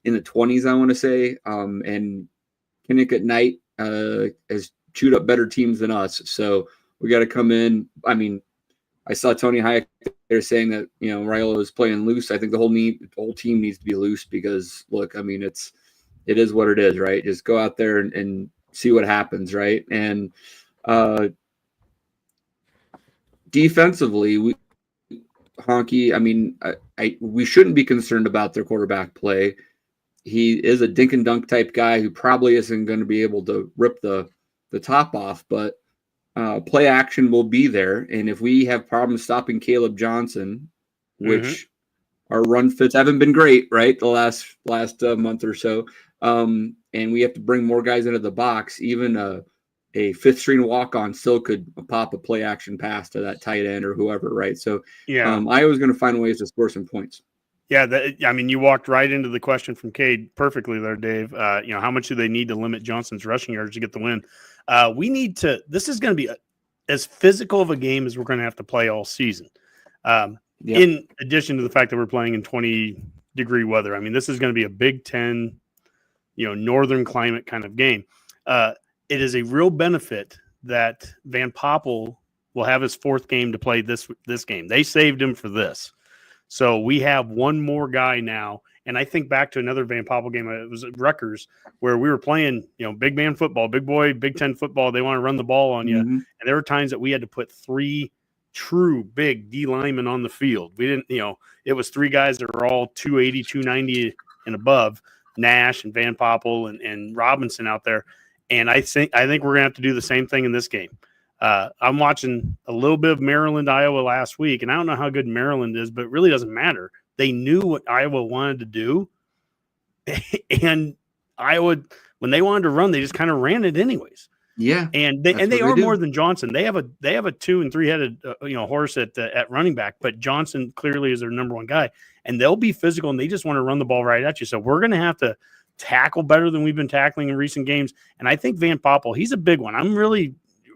in the 20s, I want to say. And Kinnick at night has chewed up better teams than us, so we got to come in. I mean, I saw Tony Hayek there saying that Raiola is playing loose. I think the whole team needs to be loose because look, I mean, it is what it is, right? Just go out there and see what happens, right? And defensively, Honke, I mean, we shouldn't be concerned about their quarterback play. He is a dink and dunk type guy who probably isn't going to be able to rip the top off, but play action will be there. And if we have problems stopping Caleb Johnson, which our run fits haven't been great, right? The last month or so. And we have to bring more guys into the box. Even a fifth string walk-on still could pop a play action pass to that tight end or whoever, right? So Iowa's going to find ways to score some points. Yeah, I mean, you walked right into the question from Cade perfectly there, Dave. How much do they need to limit Johnson's rushing yards to get the win? We need to – this is going to be as physical of a game as we're going to have to play all season. In addition to the fact that we're playing in 20-degree weather. I mean, this is going to be a Big Ten, northern climate kind of game. It is a real benefit that Van Poppel will have his fourth game to play this game. They saved him for this. So we have one more guy now. And I think back to another Van Poppel game. It was at Rutgers where we were playing, big man football, big boy, Big Ten football. They want to run the ball on you. And there were times that we had to put three true big D linemen on the field. We didn't, it was three guys that were all 280, 290 and above, Nash and Van Poppel and Robinson out there. And I think we're going to have to do the same thing in this game. I'm watching a little bit of Maryland, Iowa last week, and I don't know how good Maryland is, but it really doesn't matter. They knew what Iowa wanted to do, and Iowa, when they wanted to run, they just kind of ran it anyways. Yeah, and they are more than Johnson. They have a 2- and 3-headed horse at running back, but Johnson clearly is their number one guy, and they'll be physical and they just want to run the ball right at you. So we're going to have to tackle better than we've been tackling in recent games, and I think Van Poppel, he's a big one. I'm really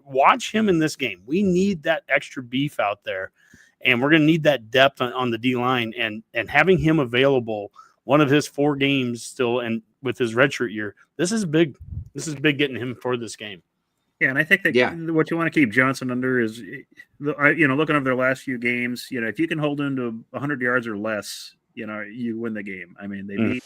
watch him in this game. We need that extra beef out there, and we're going to need that depth on the D line, and having him available one of his 4 games still, and with his redshirt year, this is big. This is big getting him for this game. Yeah, and I think that what you want to keep Johnson under is, looking over their last few games, if you can hold him to 100 yards or less, you win the game. I mean,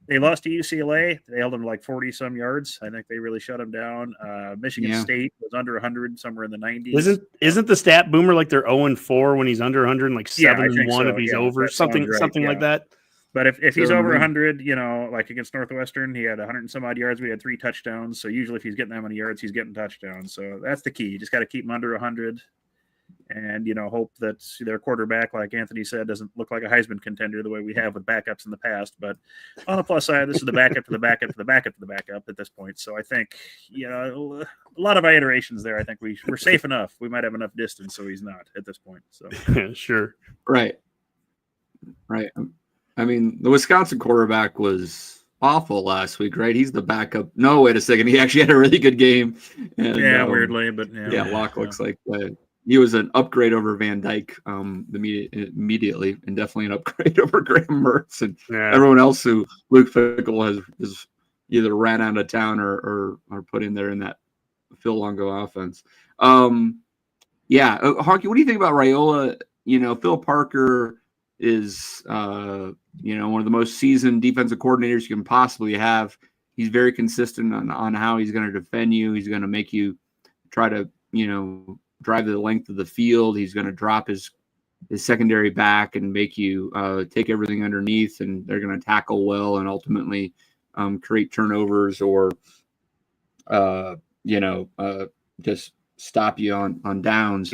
they lost to UCLA. They held them to like 40 some yards. I think they really shut them down. Michigan State was under 100, somewhere in the 90s. Isn't the stat Boomer like they're 0-4 when he's under 100, and like 7-1 if he's over, something like that? But if he's over 100, like against Northwestern, he had 100 and some odd yards. We had 3 touchdowns. So usually if he's getting that many yards, he's getting touchdowns. So that's the key. You just got to keep him under 100 and, hope that their quarterback, like Anthony said, doesn't look like a Heisman contender the way we have with backups in the past. But on the plus side, this is the backup to the backup to the backup to the backup at this point. So I think, a lot of iterations there. I think we're safe enough. We might have enough distance so he's not at this point. So Sure. Right. I mean, the Wisconsin quarterback was awful last week, right? He's the backup. No, wait a second. He actually had a really good game. And, weirdly, but Locke looks like he was an upgrade over Van Dyke immediately, and definitely an upgrade over Graham Mertz and everyone else who Luke Fickell has either ran out of town or put in there in that Phil Longo offense. Honke, what do you think about Raiola? Phil Parker is one of the most seasoned defensive coordinators you can possibly have. He's very consistent on how he's going to defend you. He's going to make you try to drive the length of the field. He's going to drop his secondary back and make you take everything underneath, and they're going to tackle well and ultimately create turnovers or just stop you on downs.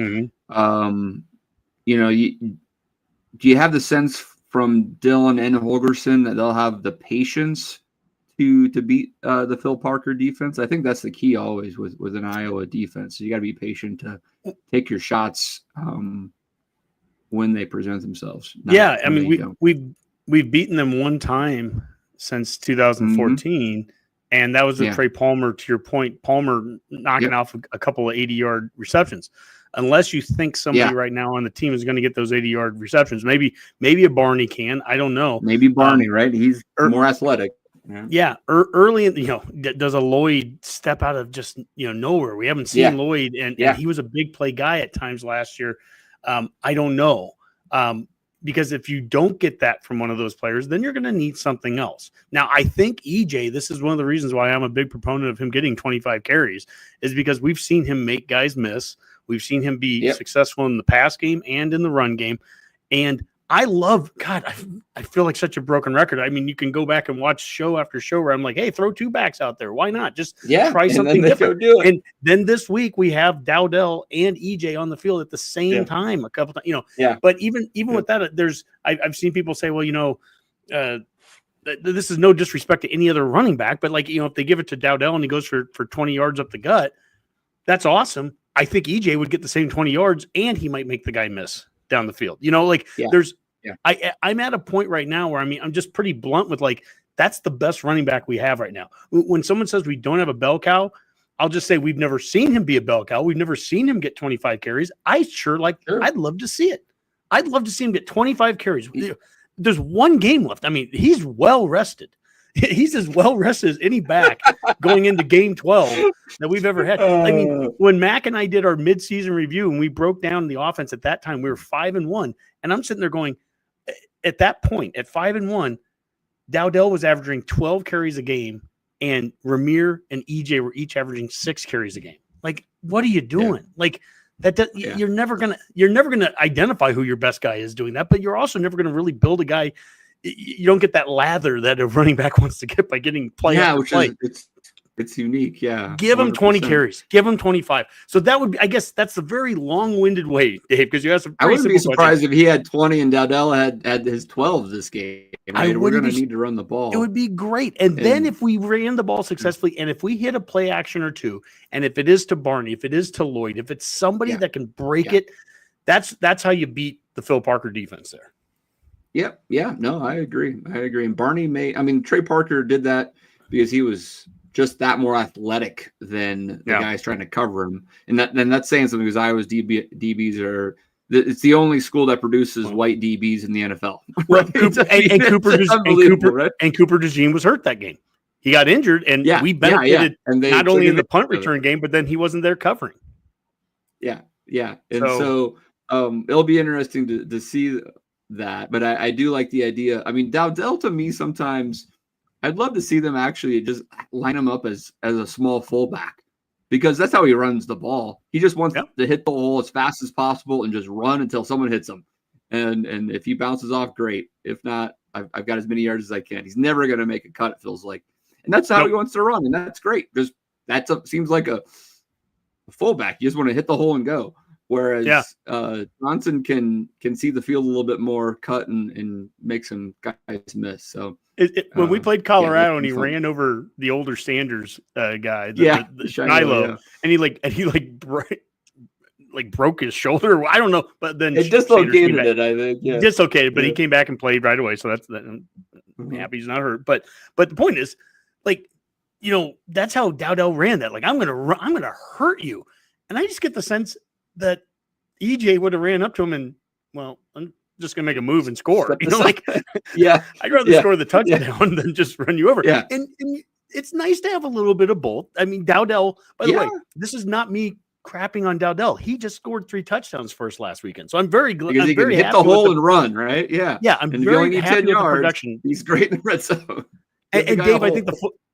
Do you have the sense from Dylan and Holgorsen that they'll have the patience to beat the Phil Parker defense? I think that's the key always with an Iowa defense. You got to be patient to take your shots when they present themselves. I mean, we've beaten them one time since 2014, and that was with Trey Palmer. To your point, Palmer knocking off a couple of 80-yard receptions. Unless you think somebody right now on the team is going to get those 80-yard receptions, maybe a Barney can. I don't know. Maybe Barney, right? He's more athletic. Early in does a Lloyd step out of just nowhere? We haven't seen Lloyd, and he was a big play guy at times last year. I don't know, because if you don't get that from one of those players, then you're going to need something else. Now, I think EJ, this is one of the reasons why I'm a big proponent of him getting 25 carries, is because we've seen him make guys miss. We've seen him be successful in the pass game and in the run game. And I love, God, I feel like such a broken record. I mean, you can go back and watch show after show where I'm like, hey, throw 2 backs out there. Why not? Just try something different. And then this week we have Dowdell and EJ on the field at the same time a couple times, But even with that, I've seen people say, well, this is no disrespect to any other running back, but if they give it to Dowdell and he goes for 20 yards up the gut, that's awesome. I think EJ would get the same 20 yards and he might make the guy miss down the field. I'm at a point right now where, I'm just pretty blunt with that's the best running back we have right now. When someone says we don't have a bell cow, I'll just say we've never seen him be a bell cow. We've never seen him get 25 carries. I'd love to see it. I'd love to see him get 25 carries. There's one game left. I mean, he's well rested. He's as well rested as any back going into game 12 that we've ever had. I mean, when Mac and I did our midseason review and we broke down the offense at that time, we were 5-1. And I'm sitting there going, at that point, at 5-1, Dowdell was averaging 12 carries a game, and Ramir and EJ were each averaging 6 carries a game. What are you doing? You're never gonna identify who your best guy is doing that, but you're also never gonna really build a guy. You don't get that lather that a running back wants to get by getting play after play. It's unique. Yeah. Give him 20 carries. Give him 25. So that would be, I guess that's a very long-winded way, Dave, because you have some. I wouldn't be surprised if he had 20 and Dowdell had his 12 this game. Right? We're going to need to run the ball. It would be great. And then if we ran the ball successfully, and if we hit a play action or two, and if it is to Barney, if it is to Lloyd, if it's somebody that can break it, that's how you beat the Phil Parker defense there. Yep. Yeah. No, I agree. And Barney Trey Parker did that because he was just that more athletic than the guys trying to cover him. And that's saying something, because Iowa's DBs are. It's the only school that produces white DBs in the NFL. Well, Right? Cooper DeJean was hurt that game. He got injured, and we benefited And they not only in the punt return game, but then he wasn't there covering. Yeah. And so it'll be interesting to see that. But I do like the idea. I mean, Dowdell, to me, sometimes I'd love to see them actually just line him up as a small fullback, because that's how he runs the ball. He just wants to hit the hole as fast as possible and just run until someone hits him. And if he bounces off, great. If not, I've got as many yards as I can. He's never going to make a cut, it feels like. And that's how he wants to run, and that's great. Just seems like a fullback. You just want to hit the hole and go. Whereas Johnson can see the field a little bit more, cut and make some guys miss. So when we played Colorado and he ran over the older Sanders guy, the Shiloh, and he broke his shoulder. I don't know, but then it dislocated it. I think dislocated, but he came back and played right away. So I'm happy he's not hurt. But the point is, that's how Dowdell ran that. Like, I'm gonna hurt you, and I just get the sense that EJ would have ran up to him and, well, I'm just gonna make a move and score. I'd rather score the touchdown than just run you over. Yeah. And it's nice to have a little bit of both. I mean, Dowdell, by the way, this is not me crapping on Dowdell. He just scored 3 touchdowns for us last weekend. So I'm very glad. Because he can hit the hole and run, right? Yeah. Yeah. I'm very happy with the production. He's great in the red zone. And Dave, I think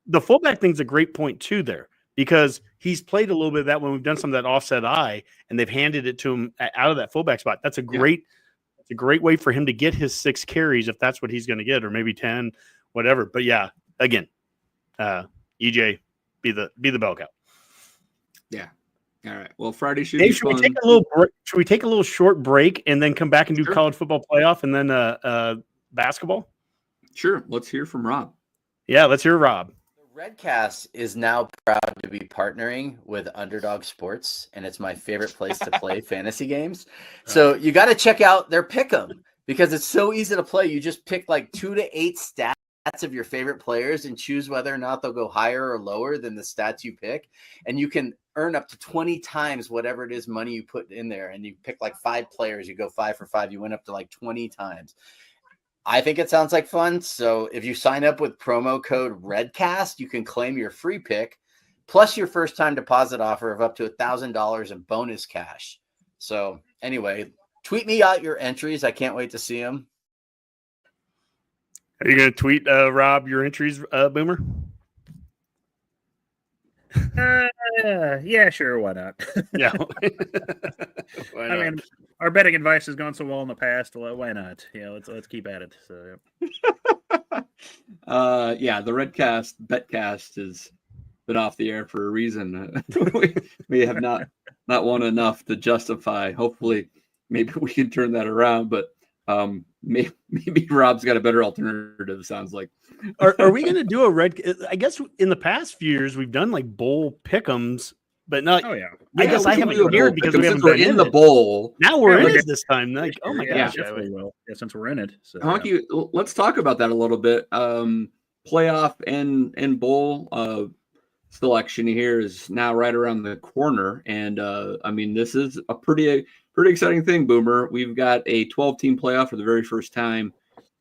the fullback thing's a great point too there, because he's played a little bit of that when we've done some of that offset eye and they've handed it to him out of that fullback spot. That's a great way for him to get his 6 carries, if that's what he's going to get, or maybe 10, whatever. But again, EJ, be the bell cow. Yeah. All right. Well, Friday should Dave, should we take a little short break and then come back and do college football playoff and then basketball? Sure. Let's hear from Rob. Yeah, let's hear Rob. Redcast is now proud to be partnering with Underdog Sports, and it's my favorite place to play fantasy games. So you got to check out their pick'em, because it's so easy to play. You just pick like 2 to 8 stats of your favorite players and choose whether or not they'll go higher or lower than the stats you pick. And you can earn up to 20 times whatever it is money you put in there. And you pick like 5 players, you go 5 for 5, you win up to like 20 times. I think it sounds like fun. So if you sign up with promo code REDCAST, you can claim your free pick plus your first time deposit offer of up to $1,000 in bonus cash. So anyway, tweet me out your entries. I can't wait to see them. Are you going to tweet Rob your entries, Boomer? Yeah, sure. Why not? Yeah. Why not? I mean, our betting advice has gone so well in the past. Why not? Yeah, let's keep at it. So, the Redcast Betcast has been off the air for a reason. we have not won enough to justify. Hopefully, maybe we can turn that around. But maybe Rob's got a better alternative. Sounds like. Are we going to do a red? I guess in the past few years we've done like bowl pick'ems, but not. Oh yeah. I guess I haven't heard because we haven't been been in the bowl. Now we're in it this time. Like, oh my gosh! Yeah, since we're in it. So, Honke, let's talk about that a little bit. Playoff and bowl selection here is now right around the corner, and I mean this is a pretty exciting thing, Boomer. We've got a 12-team playoff for the very first time.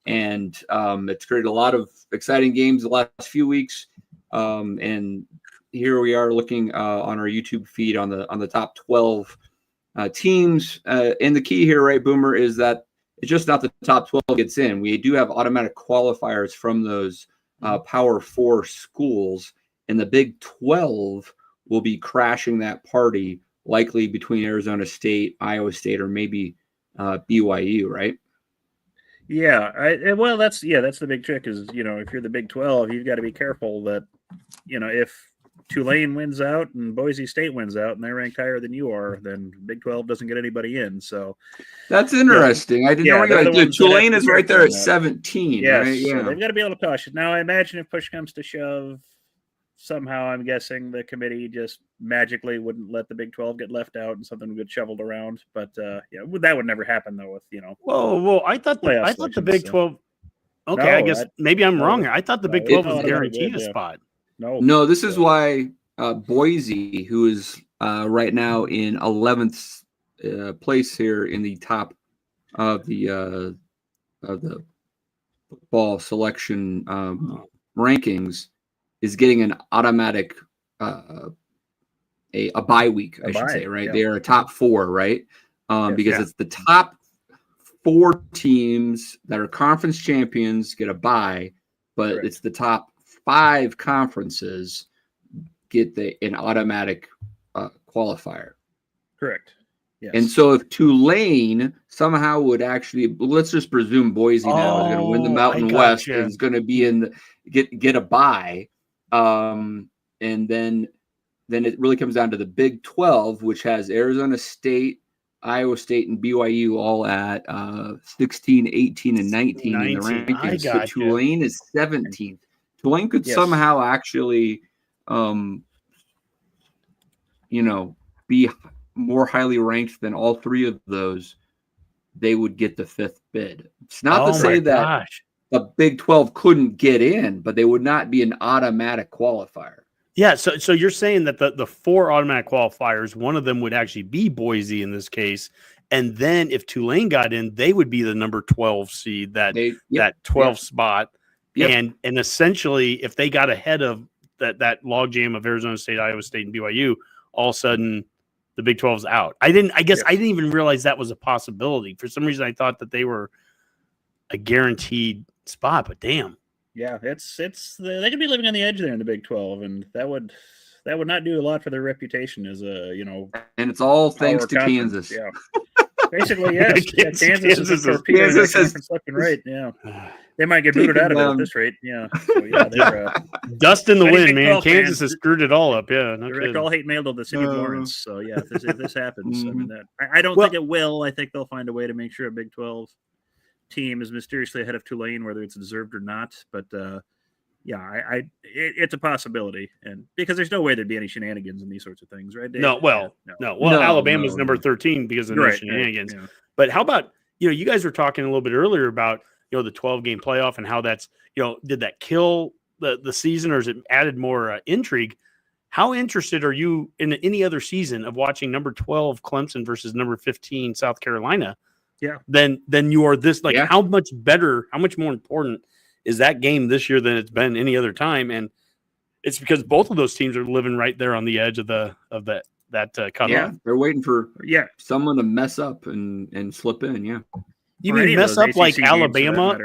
And it's created a lot of exciting games the last few weeks. And here we are looking on our YouTube feed on the top 12 teams. And the key here, right, Boomer, is that it's just not the top 12 gets in. We do have automatic qualifiers from those Power 4 schools. And the Big 12 will be crashing that party, likely between Arizona State, Iowa State, or maybe BYU, right? Yeah, that's the big trick is, if you're the Big 12, you've got to be careful that, if Tulane wins out and Boise State wins out and they're ranked higher than you are, then Big 12 doesn't get anybody in. So that's interesting. I didn't know Tulane is right there at 17. Yes, right? So they've got to be able to push it. Now, I imagine if push comes to shove, somehow I'm guessing the committee just magically wouldn't let the Big 12 get left out and something would get shoveled around. But that would never happen though. With Whoa! I thought the Big 12. Okay, I guess maybe I'm wrong here. I thought the Big 12 was guaranteed a spot. No, this is why Boise, who is right now in 11th place here in the top of the football selection rankings, is getting an automatic a bye week, I should say, right? Yeah. They are a top 4, right? Because it's the top 4 teams that are conference champions get a bye, but it's the top 5 conferences get an automatic qualifier. Correct. Yes. And so if Tulane somehow would actually, let's just presume Boise now is going to win the Mountain West and is going to be in get a bye, and then it really comes down to the Big 12, which has Arizona State, Iowa State, and BYU all at 16, 18, and 19 in the rankings. So Tulane is 17th. Tulane could somehow actually, be more highly ranked than all 3 of those. They would get the 5th bid. It's not to say that the Big 12 couldn't get in, but they would not be an automatic qualifier. Yeah, so you're saying that the 4 automatic qualifiers, one of them would actually be Boise in this case, and then if Tulane got in, they would be the number 12 seed, that 12th spot, and essentially if they got ahead of that logjam of Arizona State, Iowa State, and BYU, all of a sudden the Big 12's out. I didn't even realize that was a possibility. For some reason, I thought that they were a guaranteed spot, but damn. Yeah, they could be living on the edge there in the Big 12, and that would not do a lot for their reputation as a And it's all thanks to Kansas. Yeah, basically, yes. Kansas is conference left and right. Yeah, they might get booted out of it at this rate. Yeah, so they're dust in the wind, man. Kansas has screwed it all up. Yeah, direct all hate mail to the city of Lawrence. So yeah, if this happens, I mean I don't think it will. I think they'll find a way to make sure a Big 12 team is mysteriously ahead of Tulane, whether it's deserved or not. But it's a possibility, and because there's no way there'd be any shenanigans in these sorts of things, right, Dave? No. Alabama's number 13 because of the shenanigans. Yeah. But how about you guys were talking a little bit earlier about the 12-game playoff and how that's did that kill the season, or is it added more intrigue? How interested are you in any other season of watching number 12 Clemson versus number 15 South Carolina? Yeah. Then you are this how much better, how much more important is that game this year than it's been any other time? And it's because both of those teams are living right there on the edge of that cutoff. Yeah, they're waiting for someone to mess up and slip in. Yeah, you mean mess up like Alabama?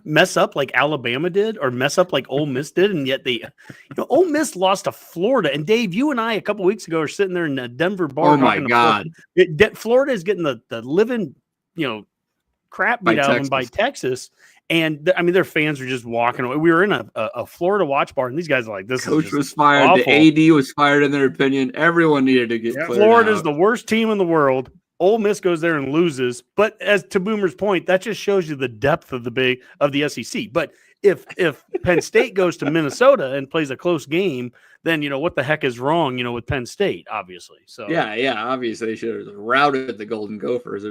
Mess up like Alabama did, or mess up like Ole Miss did, and yet they, Ole Miss lost to Florida. And Dave, you and I a couple weeks ago are sitting there in a Denver bar. Oh my God, Florida is getting the living crap beat out of them by Texas. And I mean, their fans are just walking away. We were in a Florida watch bar, and these guys are like, "This coach is was fired. Awful. The AD was fired. In their opinion, everyone needed to get cleared Florida's out. The worst team in the world. Ole Miss goes there and loses. But as to Boomer's point, that just shows you the depth of the SEC. But if Penn State goes to Minnesota and plays a close game, then what the heck is wrong? With Penn State, obviously. So obviously they should have routed the Golden Gophers.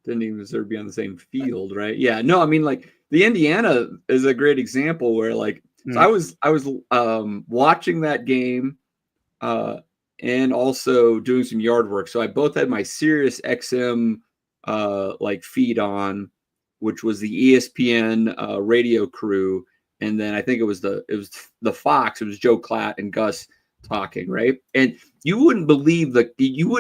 Didn't even deserve to be on the same field, right? Yeah, no, I mean, like the Indiana is a great example where, like, so I was watching that game, and also doing some yard work. So I both had my Sirius XM feed on, which was the ESPN radio crew, and then I think it was the Fox. It was Joe Klatt and Gus talking, right? And you would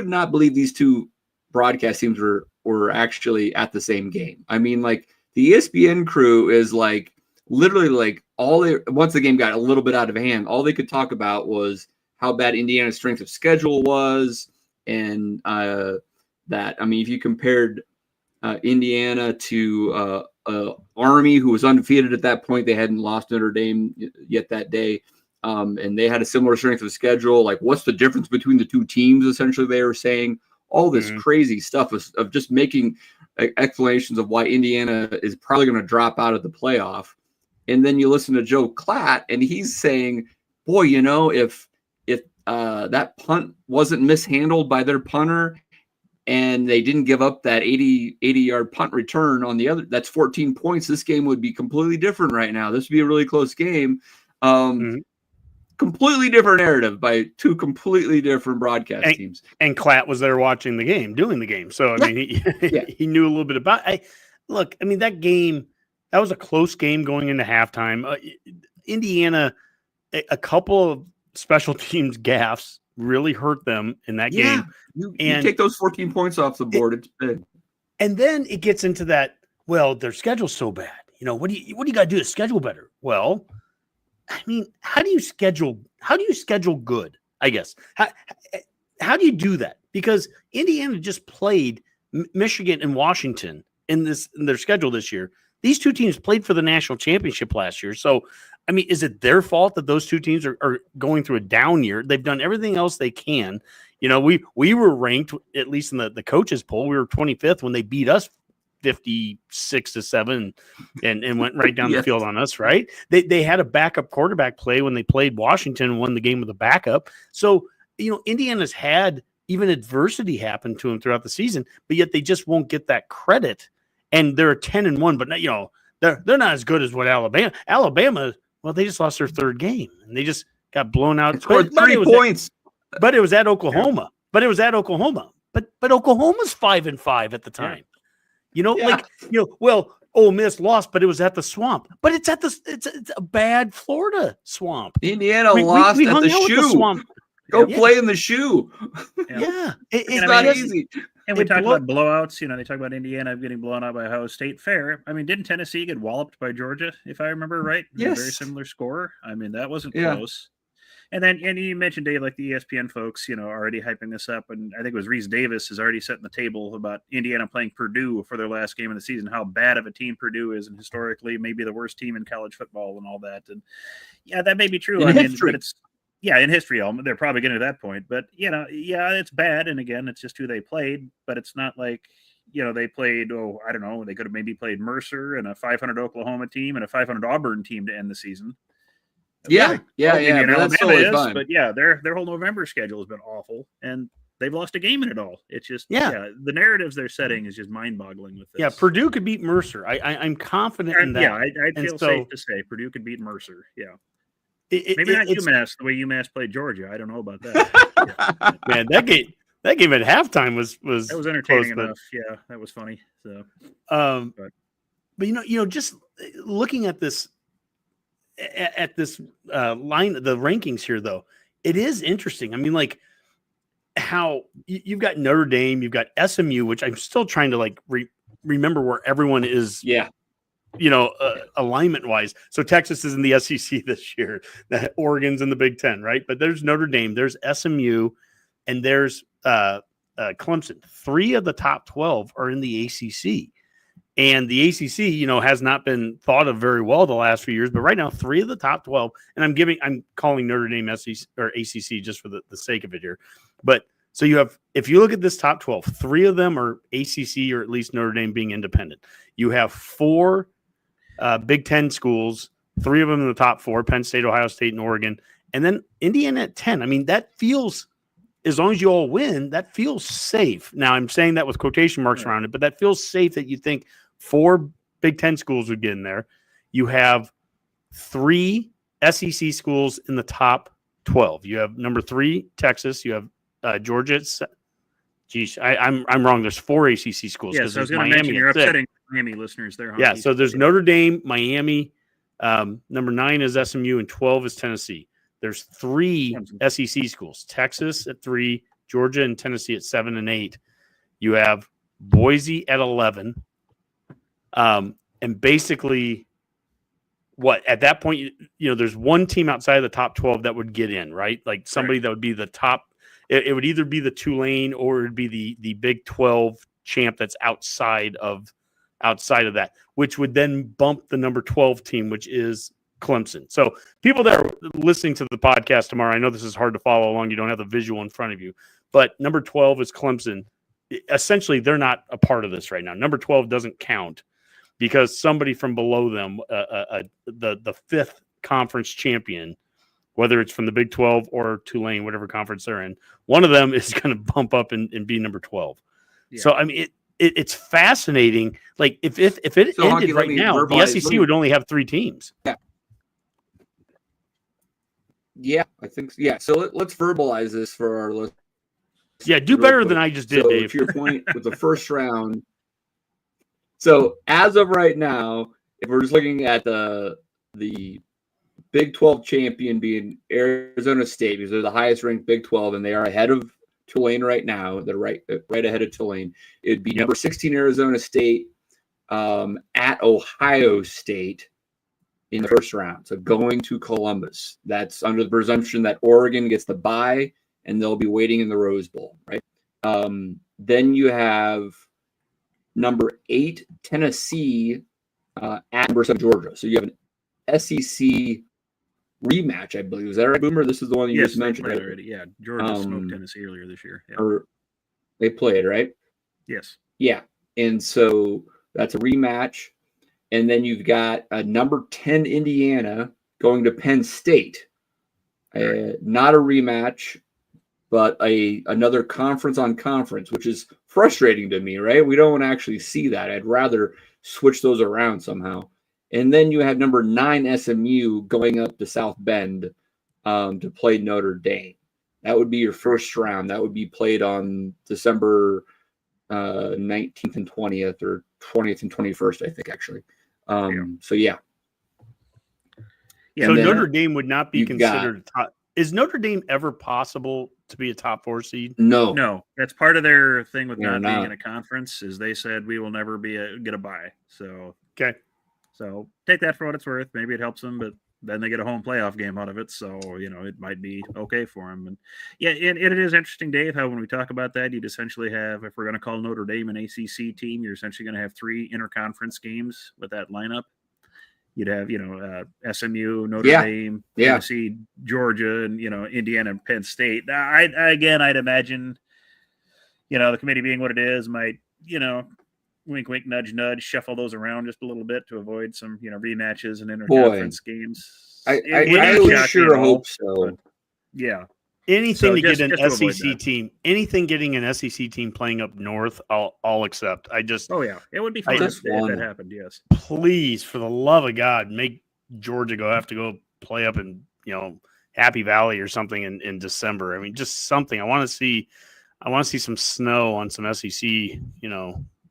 not believe these two broadcast teams were actually at the same game. I mean, like the ESPN crew is like literally like once the game got a little bit out of hand, all they could talk about was how bad Indiana's strength of schedule was, and that, I mean, if you compared Indiana to Army, who was undefeated at that point, they hadn't lost Notre Dame yet that day, and they had a similar strength of schedule. Like, what's the difference between the two teams? Essentially, they were saying all this crazy stuff of just making explanations of why Indiana is probably going to drop out of the playoff. And then you listen to Joe Klatt, and he's saying, boy, if that punt wasn't mishandled by their punter and they didn't give up that 80-yard punt return on the other, that's 14 points. This game would be completely different right now. This would be a really close game. completely different narrative by two completely different broadcast teams. And Klatt was there watching the game, doing the game. So, I mean, he knew a little bit about look, I mean, that game, that was a close game going into halftime. Indiana, a couple of special teams gaffes really hurt them in that game. You take those 14 points off the board, it's big. And then it gets into that, well, their schedule's so bad. What do you got to do to schedule better? Well, I mean, how do you schedule good, I guess? How do you do that? Because Indiana just played Michigan and Washington in their schedule this year. These two teams played for the national championship last year. So, I mean, is it their fault that those two teams are going through a down year? They've done everything else they can. We were ranked, at least in the coaches poll, we were 25th when they beat us 56-7 and went right down the field on us, right? They had a backup quarterback play when they played Washington and won the game with a backup. So, Indiana's had even adversity happen to them throughout the season, but yet they just won't get that credit. And they're 10-1, but they're not as good as what Alabama, well, they just lost their third game and they just got blown out. Scored 30 points. But it was at Oklahoma. But Oklahoma's 5-5 at the time. Ole Miss lost, but it was at the Swamp. But it's a bad Florida Swamp. Indiana lost at the Shoe. Swamp. Go play in the Shoe. It's not easy. And we talk about blowouts. They talk about Indiana getting blown out by Ohio State. Fair. I mean, didn't Tennessee get walloped by Georgia, if I remember right? Yes. A very similar score. I mean, that wasn't close. And you mentioned, Dave, like the ESPN folks, already hyping this up. And I think it was Reese Davis is already setting the table about Indiana playing Purdue for their last game of the season, how bad of a team Purdue is, and historically maybe the worst team in college football and all that. And that may be true. In history. But it's in history, they're probably getting to that point. But, it's bad. And again, it's just who they played. But it's not like, they played, I don't know, they could have maybe played Mercer and a 500 Oklahoma team and a 500 Auburn team to end the season. Yeah. That's totally fine. But their whole November schedule has been awful, and they've lost a game in it all. It's just the narratives they're setting is just mind-boggling with this. Yeah, Purdue could beat Mercer. I'm confident in that. Yeah, I'd feel safe to say Purdue could beat Mercer. Yeah, maybe not UMass the way UMass played Georgia. I don't know about that. Man, that game at halftime was that was entertaining enough. Yeah, that was funny. So, but just looking at this. At this line, the rankings here, though, it is interesting. I mean, like how you've got Notre Dame, you've got SMU, which I'm still trying to remember where everyone is. Yeah, alignment wise. So Texas is in the SEC this year. Oregon's in the Big Ten, right? But there's Notre Dame, there's SMU, and there's Clemson. 3 of the top 12 are in the ACC. And the ACC, has not been thought of very well the last few years, but right now 3 of the top 12, and I'm calling Notre Dame SEC or ACC just for the sake of it here. But so you have, if you look at this top 12, 3 of them are ACC or at least Notre Dame being independent. You have 4 Big Ten schools, 3 of them in the top 4, Penn State, Ohio State, and Oregon, and then Indiana at 10. I mean, that feels, as long as you all win, that feels safe. Now, I'm saying that with quotation marks around it, but that feels safe that you think 4 Big Ten schools would get in there. You have 3 SEC schools in the top 12. You have number 3, Texas. You have Georgia. I'm wrong. There's 4 ACC schools. Yeah, so I was going to mention you're upsetting Miami listeners there. Yeah, so there's Notre Dame, Miami. Number 9 is SMU, and 12 is Tennessee. There's 3 SEC schools. Texas at 3, Georgia and Tennessee at 7 and 8. You have Boise at 11. And basically, at that point, there's one team outside of the top 12 that would get in, right? Like somebody that would be the top. It would either be the Tulane or it would be the Big 12 champ that's outside of that, which would then bump the number 12 team, which is Clemson. So people that are listening to the podcast tomorrow, I know this is hard to follow along. You don't have the visual in front of you, but number 12 is Clemson. Essentially, they're not a part of this right now. Number 12 doesn't count because somebody from below them, the 5th conference champion, whether it's from the Big 12 or Tulane, whatever conference they're in, one of them is going to bump up and be number 12. Yeah. So, I mean, it's fascinating. Like, if it ended right now, the SEC would only have 3 teams. Yeah. Yeah, I think so. Yeah. So let's verbalize this for our listeners. Yeah, do better than I just did, so Dave. To your point with the first round. So as of right now, if we're just looking at the Big 12 champion being Arizona State, because they're the highest ranked Big 12 and they are ahead of Tulane right now. They're right ahead of Tulane. It'd be number 16 Arizona State at Ohio State in the first round. So going to Columbus. That's under the presumption that Oregon gets the bye and they'll be waiting in the Rose Bowl, right? Then you have number 8 Tennessee at number 7 Georgia. So you have an SEC rematch, I believe. Is that right, Boomer? This is the one you just mentioned, right? Already. Yeah, Georgia smoked Tennessee earlier this year. Yeah. Or they played, right? Yes. Yeah, and so that's a rematch. And then you've got a number 10 Indiana going to Penn State. Not a rematch, but another conference on conference, which is frustrating to me, right? We don't actually see that. I'd rather switch those around somehow. And then you have number 9 SMU going up to South Bend to play Notre Dame. That would be your first round. That would be played on December 19th and 20th, or 20th and 21st, I think, actually. So, yeah. So Notre Dame would not be considered a top. Is Notre Dame ever possible to be a top 4 seed? No. That's part of their thing with not being in a conference, is they said we will never get a bye. So okay. So take that for what it's worth. Maybe it helps them, but then they get a home playoff game out of it. So, it might be okay for them. And yeah, it is interesting, Dave, how when we talk about that, you'd essentially have, if we're going to call Notre Dame an ACC team, you're essentially going to have 3 interconference games with that lineup. You'd have, SMU, Notre Dame, Tennessee, Georgia, and, Indiana and Penn State. Now, I'd imagine, the committee being what it is might, wink, wink, nudge, nudge, shuffle those around just a little bit to avoid some, rematches and interconference games. I sure hope so. Yeah. Anything to get an SEC team, anything getting an SEC team playing up north, I'll accept. Oh yeah, it would be fun if that happened. Yes. Please, for the love of God, make Georgia have to go play up in Happy Valley or something in December. I mean, just something. I want to see some snow on some SEC,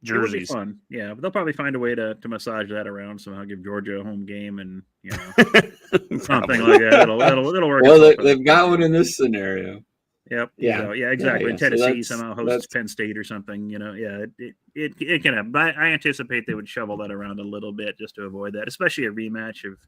jerseys. It would be fun, yeah. But they'll probably find a way to massage that around somehow. Give Georgia a home game and something like that. It'll work. Well, they've got one in this scenario. Yep. Yeah. So, yeah. Exactly. And Tennessee somehow hosts Penn State or something. It can happen. But I anticipate they would shovel that around a little bit just to avoid that, especially a rematch of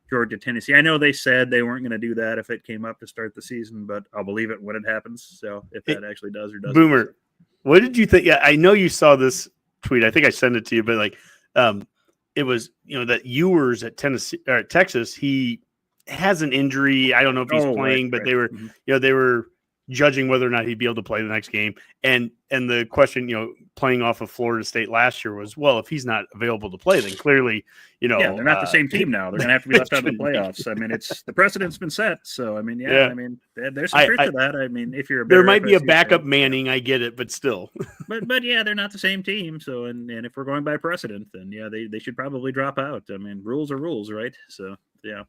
Georgia Tennessee. I know they said they weren't going to do that if it came up to start the season, but I'll believe it when it happens. So if that actually does or doesn't. Boomer, what did you think? Yeah, I know you saw this tweet. I think I sent it to you, but it was that Ewers at Tennessee or at Texas. He has an injury. I don't know if he's playing, but they were they were judging whether or not he'd be able to play the next game. And the question, playing off of Florida State last year was, well, if he's not available to play, then clearly, they're not the same team now. They're going to have to be left out of the playoffs. I mean, the precedent's been set. So, I mean, I mean, there's some truth to that. I mean, if you're there might be a backup Manning, I get it, but still. but yeah, they're not the same team. So, and if we're going by precedent, then they should probably drop out. I mean, rules are rules, right? So, yeah.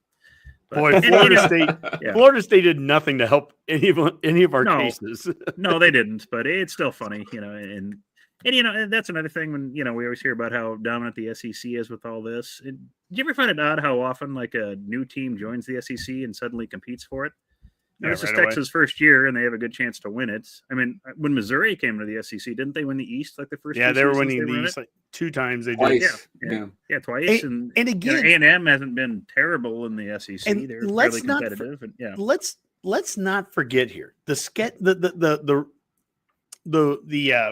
Boy, Florida State did nothing to help any of our cases. No, they didn't. But it's still funny, and that's another thing when we always hear about how dominant the SEC is with all this. Do you ever find it odd how often like a new team joins the SEC and suddenly competes for it? This is Texas' first year, and they have a good chance to win it. I mean, when Missouri came to the SEC, didn't they win the East like the first? Yeah, they were winning the East like 2 times. They did. Yeah, twice. And again, A&M hasn't been terrible in the SEC. And they're really competitive. Let's not forget here the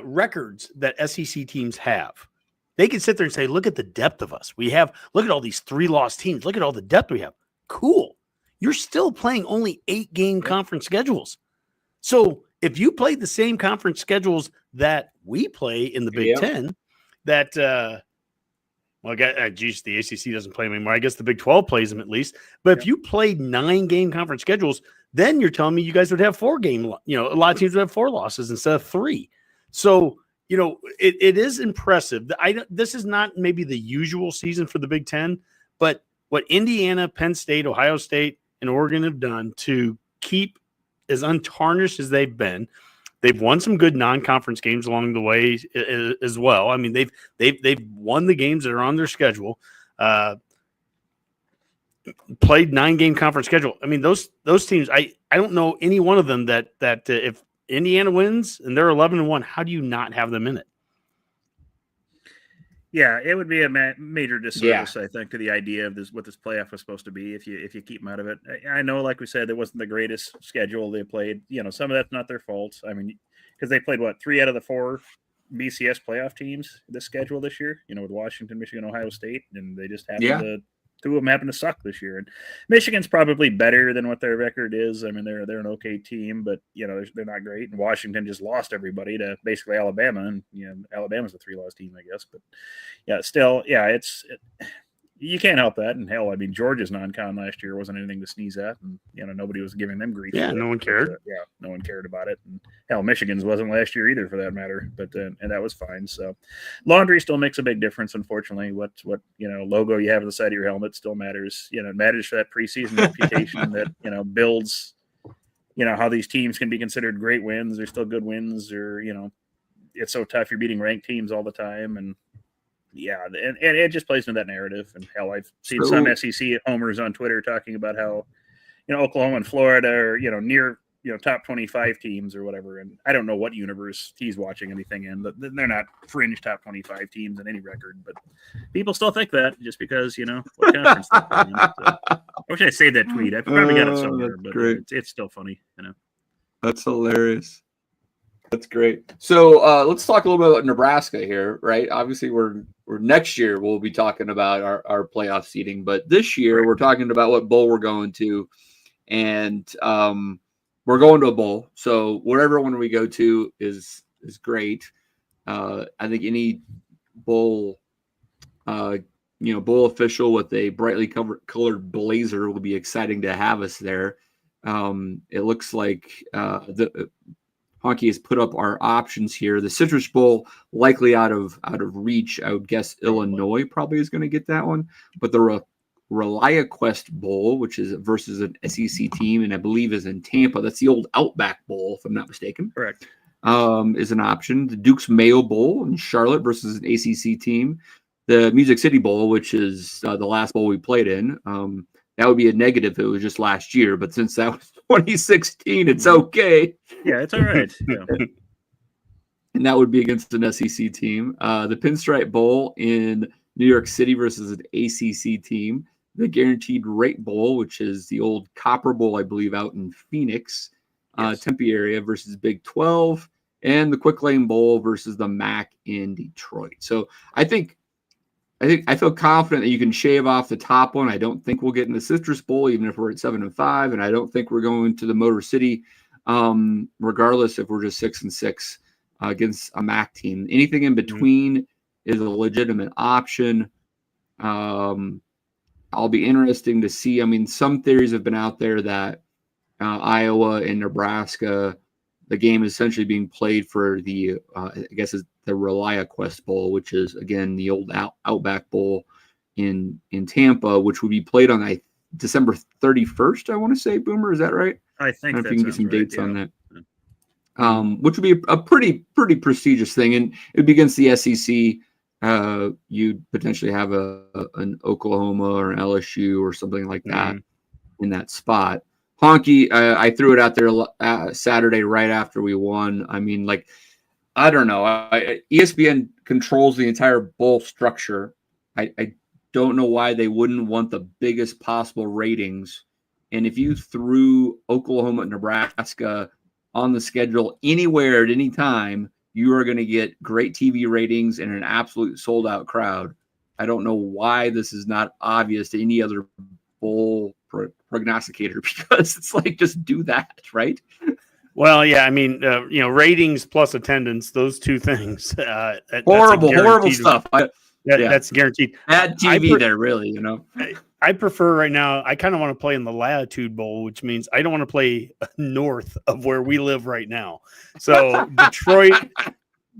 records that SEC teams have. They can sit there and say, "Look at the depth of us. Look at all these 3-loss teams. Look at all the depth we have." Cool. You're still playing only 8-game conference schedules. So if you played the same conference schedules that we play in the Big Ten, the ACC doesn't play them anymore. I guess the Big 12 plays them at least. But if you played 9-game conference schedules, then you're telling me you guys would have 4-game. A lot of teams would have 4 losses instead of 3. So it is impressive. This is not maybe the usual season for the Big Ten, but what Indiana, Penn State, Ohio State, and Oregon have done to keep as untarnished as they've been. They've won some good non-conference games along the way as well. I mean, they've won the games that are on their schedule. Played 9-game conference schedule. I mean, those teams. I don't know any one of them that if Indiana wins and they're 11-1, how do you not have them in it? Yeah, it would be a major disservice, I think, to the idea of what this playoff was supposed to be if you keep them out of it. I know, like we said, it wasn't the greatest schedule they played. Some of that's not their fault. I mean, because they played 3 out of the 4 BCS playoff teams this schedule this year. With Washington, Michigan, Ohio State, and they just happened to. 2 of them happen to suck this year, and Michigan's probably better than what their record is. I mean, they're an okay team, but they're not great. And Washington just lost everybody to basically Alabama, and Alabama's a 3-loss team, I guess. But still, you can't help that. And hell, I mean, Georgia's non-con last year wasn't anything to sneeze at, and nobody was giving them grief. Yeah, no one cared. No one cared about it. And hell, Michigan's wasn't last year either, for that matter. But and that was fine. So, laundry still makes a big difference. Unfortunately, what logo you have on the side of your helmet still matters. It matters for that preseason reputation that builds. How these teams can be considered great wins. They're still good wins, or it's so tough. You're beating ranked teams all the time, and. Yeah, and it just plays into that narrative. And hell, I've seen some SEC homers on Twitter talking about how, Oklahoma and Florida are, near, top 25 teams or whatever. And I don't know what universe he's watching anything in, but they're not fringe top 25 teams in any record. But people still think that just because, what conference they're in. So, I wish I saved that tweet. I probably got it somewhere, but it's still funny, That's hilarious. That's great. So let's talk a little bit about Nebraska here, right? Obviously, we're next year we'll be talking about our playoff seeding, but this year we're talking about what bowl we're going to, and we're going to a bowl. So wherever one we go to is great. I think any bowl, bowl official with a brightly colored blazer will be exciting to have us there. It looks like Honke has put up our options here. The Citrus Bowl, likely out of reach. I would guess Illinois probably is going to get that one. But the ReliaQuest Bowl, which is versus an SEC team, and I believe is in Tampa. That's the old Outback Bowl, if I'm not mistaken. Correct. Is an option. The Duke's Mayo Bowl in Charlotte versus an ACC team. The Music City Bowl, which is the last bowl we played in. That would be a negative if it was just last year, but since that was 2016, it's okay. Yeah, it's all right. Yeah. And that would be against an SEC team. The Pinstripe Bowl in New York City versus an ACC team. The Guaranteed Rate Bowl, which is the old Copper Bowl, I believe, out in Phoenix, Tempe area versus Big 12. And the Quick Lane Bowl versus the MAC in Detroit. So I feel confident that you can shave off the top one. I don't think we'll get in the Citrus Bowl, even if we're at 7-5, and I don't think we're going to the Motor City, regardless if we're just 6-6 against a MAC team. Anything in between is a legitimate option. I'll be interesting to see. I mean, some theories have been out there that Iowa and Nebraska, the game is essentially being played for the, I guess, is the ReliaQuest Bowl, which is, again, the old Outback Bowl in Tampa, which would be played on December 31st, I want to say. Boomer, is that right? I think if you can get some dates on that. Which would be a pretty prestigious thing. And it would be against the SEC. You'd potentially have an Oklahoma or an LSU or something like that in that spot. Honke, I threw it out there Saturday right after we won. I mean, I don't know. ESPN controls the entire bowl structure. I don't know why they wouldn't want the biggest possible ratings. And if you threw Oklahoma and Nebraska on the schedule anywhere at any time, you are going to get great TV ratings and an absolute sold-out crowd. I don't know why this is not obvious to any other bowl prognosticator, because it's just do that, right? Well, yeah, I mean, ratings plus attendance, those two things. Horrible stuff. That's guaranteed. Bad TV there, really, I prefer right now, I kind of want to play in the Latitude Bowl, which means I don't want to play north of where we live right now. So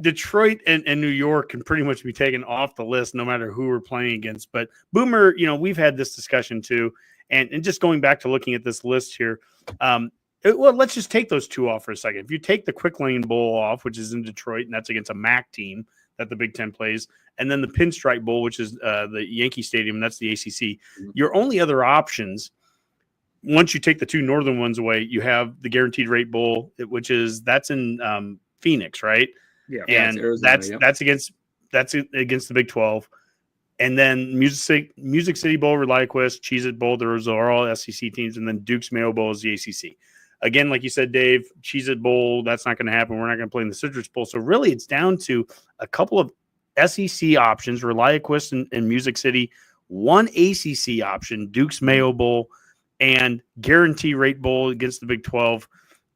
Detroit and New York can pretty much be taken off the list no matter who we're playing against. But Boomer, we've had this discussion too. And just going back to looking at this list here, well, let's just take those two off for a second. If you take the Quick Lane Bowl off, which is in Detroit, and that's against a MAC team that the Big Ten plays, and then the Pinstripe Bowl, which is the Yankee Stadium, and that's the ACC, your only other options, once you take the two northern ones away, you have the Guaranteed Rate Bowl, that's in Phoenix, right? Yeah, and Arizona, that's against the Big 12. And then Music City Bowl, ReliaQuest, Cheez-It Bowl, those are all SEC teams, and then Duke's Mayo Bowl is the ACC. Again, like you said, Dave, Cheez-It Bowl, that's not going to happen. We're not going to play in the Citrus Bowl. So really it's down to a couple of SEC options, ReliaQuest and Music City, one ACC option, Duke's Mayo Bowl, and Guarantee Rate Bowl against the Big 12.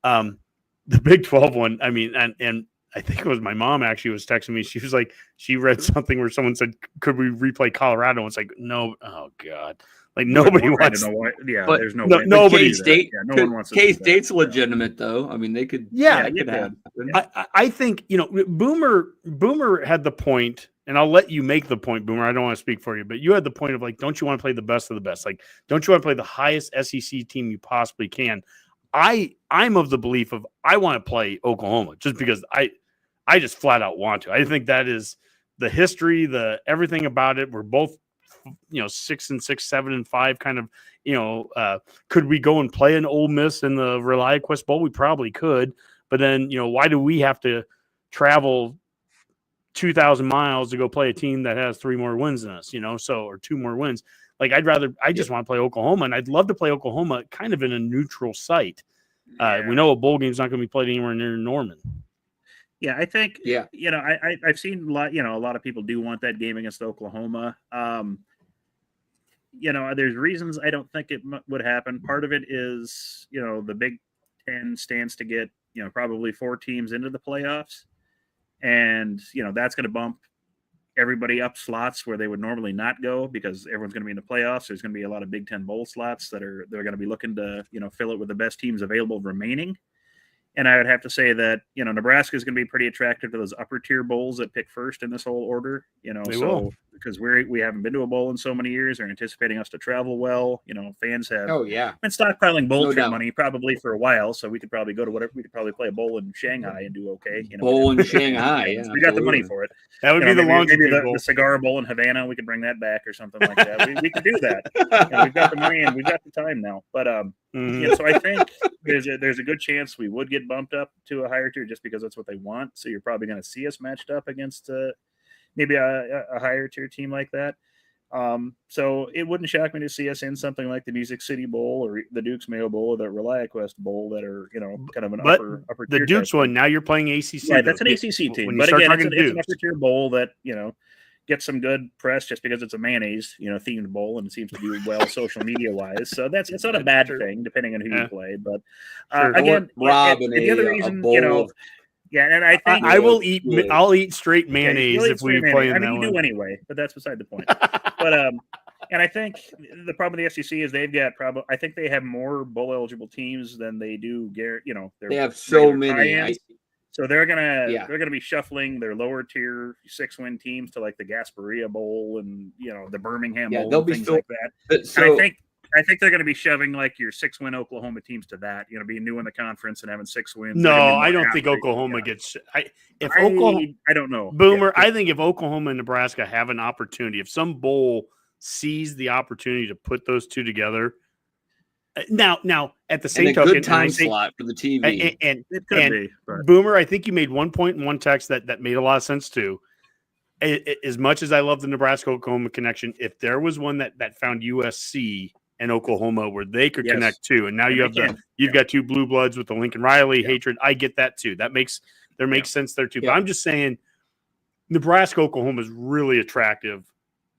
The Big 12 one, I mean, and I think it was my mom actually was texting me. She was like, she read something where someone said, could we replay Colorado? And it's like, no, oh God. Like nobody wants to know why. Yeah, But- there's no no- way. nobody- K-State, Yeah, no one wants to do that. K-State's legitimate though. I mean, they could. Yeah, that could yeah. happen. I think, Boomer had the point, and I'll let you make the point, Boomer. I don't want to speak for you, but you had the point of like, don't you want to play the best of the best? Like, don't you want to play the highest SEC team you possibly can? I'm of the belief of I want to play Oklahoma just because I just flat out want to. I think that is the history, the everything about it. We're both, 6-6, 7-5 kind of, could we go and play an Ole Miss in the ReliaQuest Bowl? We probably could. But then, why do we have to travel 2,000 miles to go play a team that has 3 more wins than us, or 2 more wins? Like, I just want to play Oklahoma, and I'd love to play Oklahoma kind of in a neutral site. We know a bowl game's not going to be played anywhere near Norman. Yeah, I think. Yeah. I've seen a lot of people do want that game against Oklahoma. There's reasons I don't think it would happen. Part of it is, the Big Ten stands to get, probably 4 teams into the playoffs, and that's going to bump everybody up slots where they would normally not go because everyone's going to be in the playoffs. There's going to be a lot of Big Ten bowl slots they're going to be looking to, fill it with the best teams available remaining. And I would have to say that, Nebraska is going to be pretty attractive to those upper tier bowls that pick first in this whole order, because we haven't been to a bowl in so many years. They're anticipating us to travel well. Fans have been stockpiling bowl trip money probably for a while. So we could probably go to whatever. We could probably play a bowl in Shanghai and do okay. Bowl in Shanghai. Yeah, we got the money for it. That would be the maybe the cigar bowl in Havana. We could bring that back or something like that. we could do that. We've got the money and we've got the time now. But so I think there's a good chance we would get bumped up to a higher tier just because that's what they want. So you're probably going to see us matched up against maybe a higher tier team like that. So it wouldn't shock me to see us in something like the Music City Bowl or the Duke's Mayo Bowl or the ReliaQuest Bowl that are kind of an upper the tier Duke's one. Now you're playing ACC. Yeah, that's an ACC team. But again, it's an upper tier bowl that get some good press just because it's a mayonnaise, themed bowl and it seems to do well social media wise. So it's not a bad thing depending on who you play. But again, Rob and and the other reason, and I think I'll eat straight mayonnaise if we play in that you one. do anyway, but that's beside the point. But and I think the problem with the SEC is they've got I think they have more bowl eligible teams than they do. They have so many. So they're gonna be shuffling their lower tier 6-win teams to like the Gasparilla Bowl and the Birmingham Bowl they'll and be things still, like that. So, and I think they're going to be shoving like your 6-win Oklahoma teams to that. Being new in the conference and having 6 wins. No, I don't think Oklahoma gets. I don't know, Boomer. I think if Oklahoma and Nebraska have an opportunity, if some bowl sees the opportunity to put those two together. Now, at the same token, good time slot for the TV, and it could be. Boomer, I think you made one point in one text that made a lot of sense too. As much as I love the Nebraska-Oklahoma connection, if there was one that found USC and Oklahoma where they could connect too, and now you've got 2 blue bloods with the Lincoln Riley hatred. I get that too. That makes sense there too. But I'm just saying, Nebraska-Oklahoma is really attractive.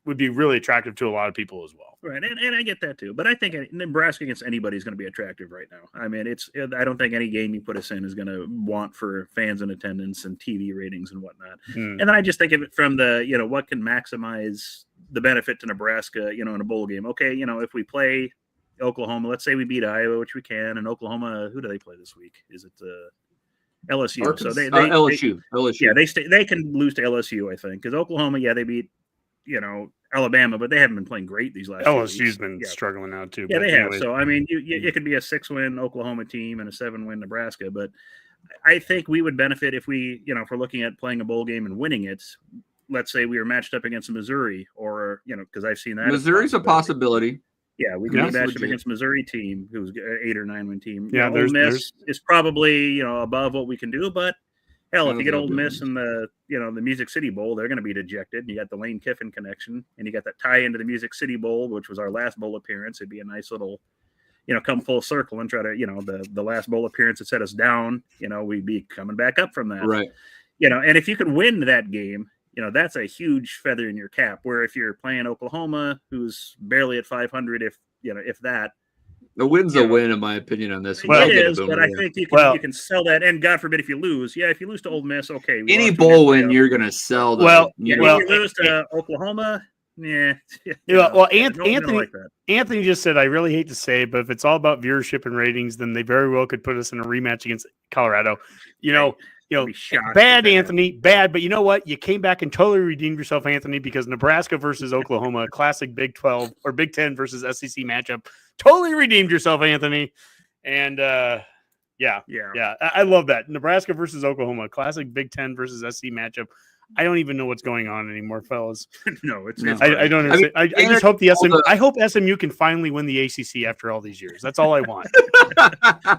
Would be really attractive to a lot of people as well. Right, and I get that too. But I think Nebraska against anybody is going to be attractive right now. I mean, I don't think any game you put us in is going to want for fans in attendance and TV ratings and whatnot. And then I just think of it from the what can maximize the benefit to Nebraska, in a bowl game. Okay, if we play Oklahoma, let's say we beat Iowa, which we can, and Oklahoma, who do they play this week? Is it LSU? Arkansas, so they LSU. Yeah, they can lose to LSU, I think, because Oklahoma, they beat Alabama, but they haven't been playing great these last. LSU's been struggling now too. Yeah, but they anyways. have. So I mean, it could be a 6-win Oklahoma team and a 7-win Nebraska, but I think we would benefit if we, if we're looking at playing a bowl game and winning it. Let's say we were matched up against Missouri, or because I've seen that. Missouri's a possibility. Yeah, we could be matched up against a Missouri team who's an 8 or 9-win team. Yeah, Ole Miss is probably above what we can do, but hell, if you get Ole Miss in the the Music City Bowl, they're going to be dejected. And you got the Lane Kiffin connection, and you got that tie into the Music City Bowl, which was our last bowl appearance. It'd be a nice little, come full circle and try to, the last bowl appearance that set us down. We'd be coming back up from that, right? And if you could win that game, that's a huge feather in your cap. Where if you're playing Oklahoma, who's barely at 500, if that. The win's a win, in my opinion, on this. Well, it is, but I think you can sell that. And God forbid if you lose. Yeah, if you lose to Ole Miss, okay. Any bowl win, you're going to sell. If you lose to Oklahoma, Anthony just said, I really hate to say it, but if it's all about viewership and ratings, then they very well could put us in a rematch against Colorado. Bad, Anthony, bad. But you know what? You came back and totally redeemed yourself, Anthony, because Nebraska versus Oklahoma, a classic Big 12 or Big 10 versus SEC matchup, totally redeemed yourself, Anthony. And I love that. Nebraska versus Oklahoma, classic Big 10 versus SEC matchup. I don't even know what's going on anymore, fellas. No, it's I don't understand. I just hope I hope SMU can finally win the ACC after all these years. That's all I want.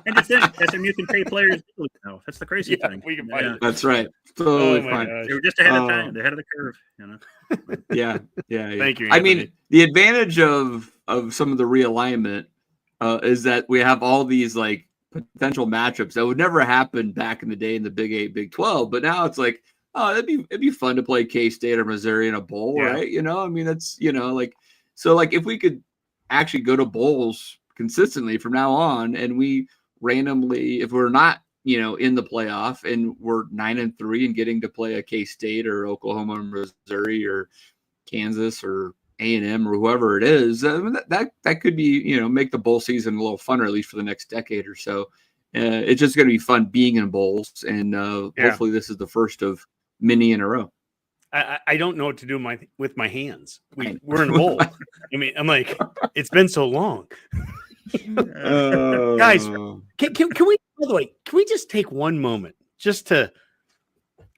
And the thing, SMU can pay players now. That's the crazy thing. We can find That's right. Totally fine. They were just ahead of time, ahead of the curve. Yeah. Thank you, Anthony. I mean, the advantage of some of the realignment is that we have all these like potential matchups that would never happen back in the day in the Big 8, Big 12, but now it's like, oh, it'd be fun to play K-State or Missouri in a bowl, right? I mean, that's so if we could actually go to bowls consistently from now on, and we randomly, if we're not in the playoff and we're 9-3 and getting to play a K-State or Oklahoma or Missouri or Kansas or A&M or whoever it is, that could be make the bowl season a little funner, at least for the next decade or so. It's just going to be fun being in bowls, and hopefully this is the first of many in a row. I don't know what to do with my hands. We're in a bowl. I mean, I'm like, it's been so long. Guys, can we, by the way, can we just take one moment just to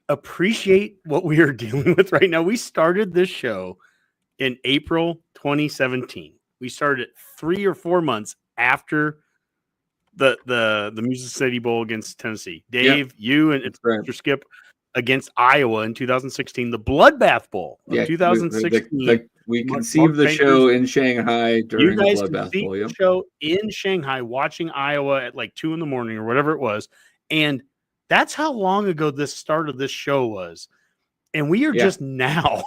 appreciate what we are dealing with right now? We started this show in April 2017. We started 3 or 4 months after the Music City Bowl against Tennessee. Dave, you and Mr. Skip against Iowa in 2016, the Bloodbath Bowl of 2016. We conceived the show in Shanghai during the Bloodbath Bowl. The show in Shanghai, watching Iowa at like 2 a.m. or whatever it was, and that's how long ago this start of this show was. And we are just now,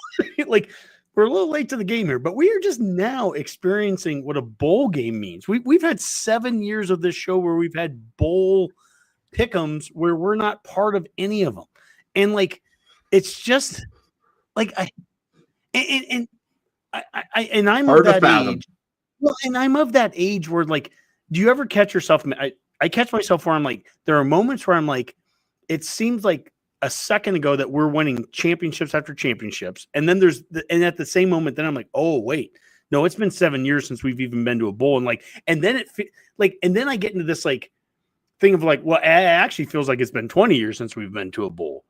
like, we're a little late to the game here, but we are just now experiencing what a bowl game means. We've had 7 years of this show where we've had bowl pick'ems where we're not part of any of them. And like, it's just like I'm hard of to that fathom. age. Well, and I'm of that age where, like, do you ever catch yourself? I catch myself where I'm like, there are moments where I'm like, it seems like a second ago that we're winning championships after championships, and then and at the same moment, then I'm like, oh wait, no, it's been 7 years since we've even been to a bowl, and then then I get into this like thing of like, well, it actually feels like it's been 20 years since we've been to a bowl.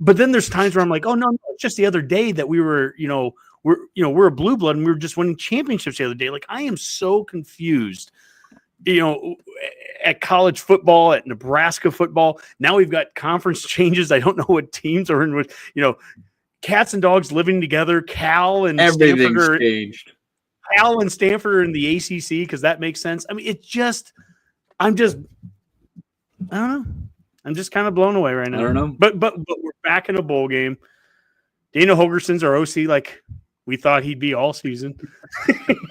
But then there's times where I'm like, oh no, it's just the other day that we were, we're a blue blood and we were just winning championships the other day. Like, I am so confused, at college football, at Nebraska football. Now we've got conference changes. I don't know what teams are in with, cats and dogs living together. Cal and Stanford changed. Cal and Stanford are in the ACC because that makes sense. I mean, I don't know. I'm just kind of blown away right now. I don't know. But we're back in a bowl game. Dana Holgorsen's our OC, like we thought he'd be all season.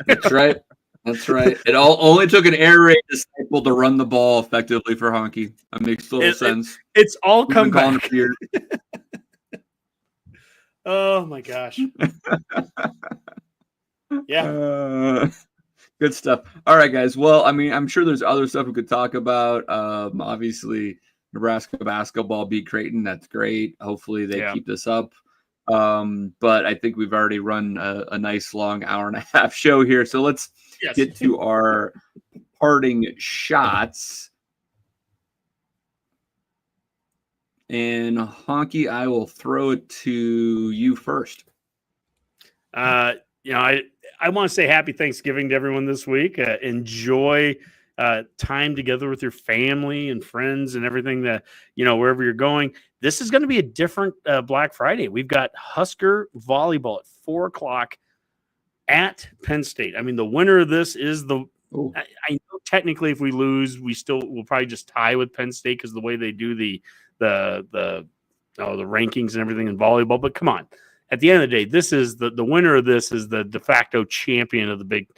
That's right. That's right. It only took an air raid disciple to run the ball effectively for Honke. That makes total sense. It's all come back. Oh my gosh. Yeah. Good stuff. All right, guys. Well, I mean, I'm sure there's other stuff we could talk about. Obviously, Nebraska basketball beat Creighton. That's great. Hopefully they keep this up. But I think we've already run a nice long hour and a half show here. So let's get to our parting shots. And Honke, I will throw it to you first. I want to say happy Thanksgiving to everyone this week. Enjoy time together with your family and friends and everything that, wherever you're going. This is going to be a different Black Friday. We've got Husker volleyball at 4:00 at Penn State. I mean, the winner of this is I know technically if we lose, we'll probably just tie with Penn State because of the way they do the rankings and everything in volleyball. But come on, at the end of the day, this is the winner of this is the de facto champion of the Big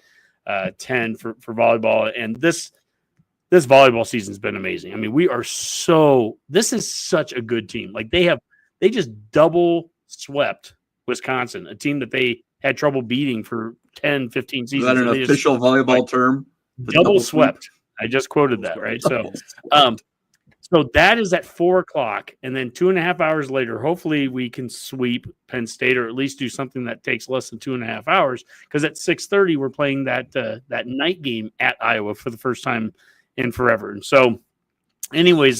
10 for volleyball. And this volleyball season has been amazing. I mean, this is such a good team. Like they just double swept Wisconsin, a team that they had trouble beating for 10, 15 seasons. Is that an official volleyball term? Double swept. I just quoted that, right? So that is at 4:00, and then 2.5 hours later, hopefully we can sweep Penn State, or at least do something that takes less than 2.5 hours. Because at 6:30 we're playing that night game at Iowa for the first time in forever. And so, anyways,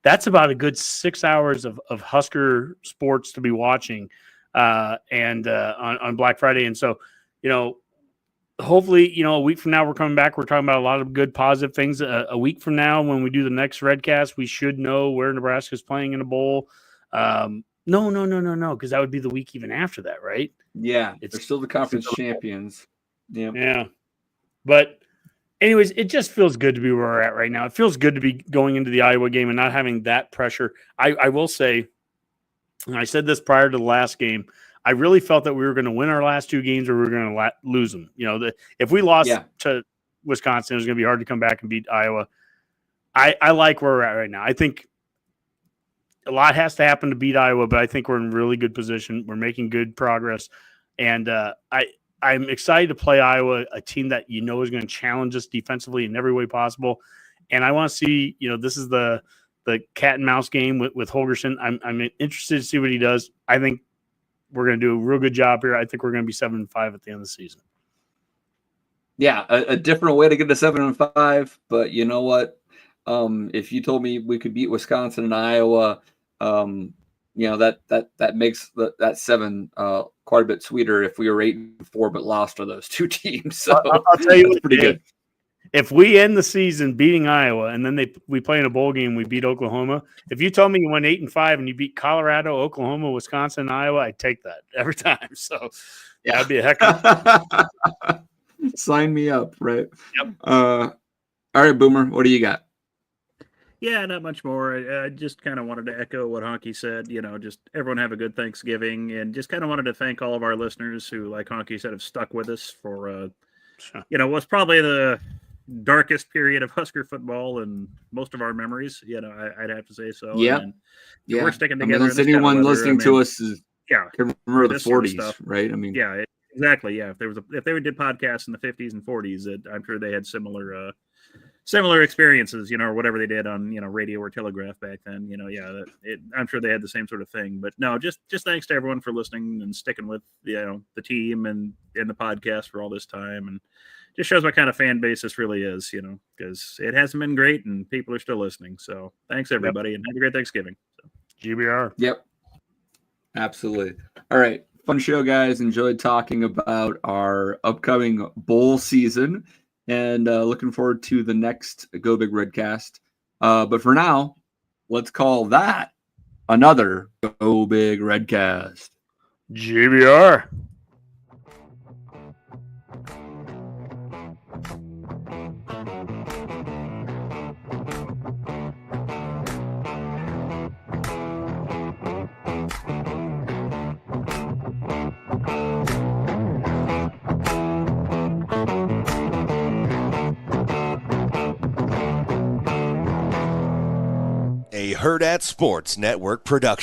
that's about a good 6 hours of Husker sports to be watching, and on Black Friday. And so, hopefully, a week from now we're coming back. We're talking about a lot of good, positive things. A week from now, when we do the next Redcast, we should know where Nebraska's playing in a bowl. No, because that would be the week even after that, right? Yeah, they're still the conference champions. Yeah. But anyways, it just feels good to be where we're at right now. It feels good to be going into the Iowa game and not having that pressure. I will say, and I said this prior to the last game, I really felt that we were going to win our last two games or we were going to lose them. If we lost to Wisconsin, it was going to be hard to come back and beat Iowa. I like where we're at right now. I think a lot has to happen to beat Iowa, but I think we're in really good position. We're making good progress. And I'm excited to play Iowa, a team that is going to challenge us defensively in every way possible. And I want to see, this is the cat and mouse game with Holgorsen. I'm interested to see what he does. I think we're going to do a real good job here. I think we're going to be 7-5 at the end of the season. Yeah, a different way to get to 7-5. But you know what? If you told me we could beat Wisconsin and Iowa, that makes that 7 quite a bit sweeter if we were 8-4 but lost to those two teams. So I'll tell you, that's pretty good. If we end the season beating Iowa and then we play in a bowl game, we beat Oklahoma. If you told me you went 8-5 and you beat Colorado, Oklahoma, Wisconsin, and Iowa, I'd take that every time. So that'd be a heck of Sign me up, right? Yep. All right, Boomer, what do you got? Yeah, not much more. I just kind of wanted to echo what Honke said. Just everyone have a good Thanksgiving, and just kind of wanted to thank all of our listeners who, like Honke said, have stuck with us for what's probably the darkest period of Husker football and most of our memories. I'd have to say so. Yeah, we're sticking together. Anyone listening to us can remember the 40s, stuff. Right? I mean, yeah, exactly. Yeah, if they did podcasts in the 50s and 40s, I'm sure they had similar experiences, or whatever they did on, radio or telegraph back then. I'm sure they had the same sort of thing. But no, just thanks to everyone for listening and sticking with the team and the podcast for all this time, and just shows what kind of fan base this really is, because it hasn't been great and people are still listening. So thanks everybody, and have a great Thanksgiving. GBR. Yep, absolutely. All right, fun show, guys. Enjoyed talking about our upcoming bowl season. And looking forward to the next Go Big Redcast. But for now, let's call that another Go Big Redcast. GBR. Herd at Sports Network production.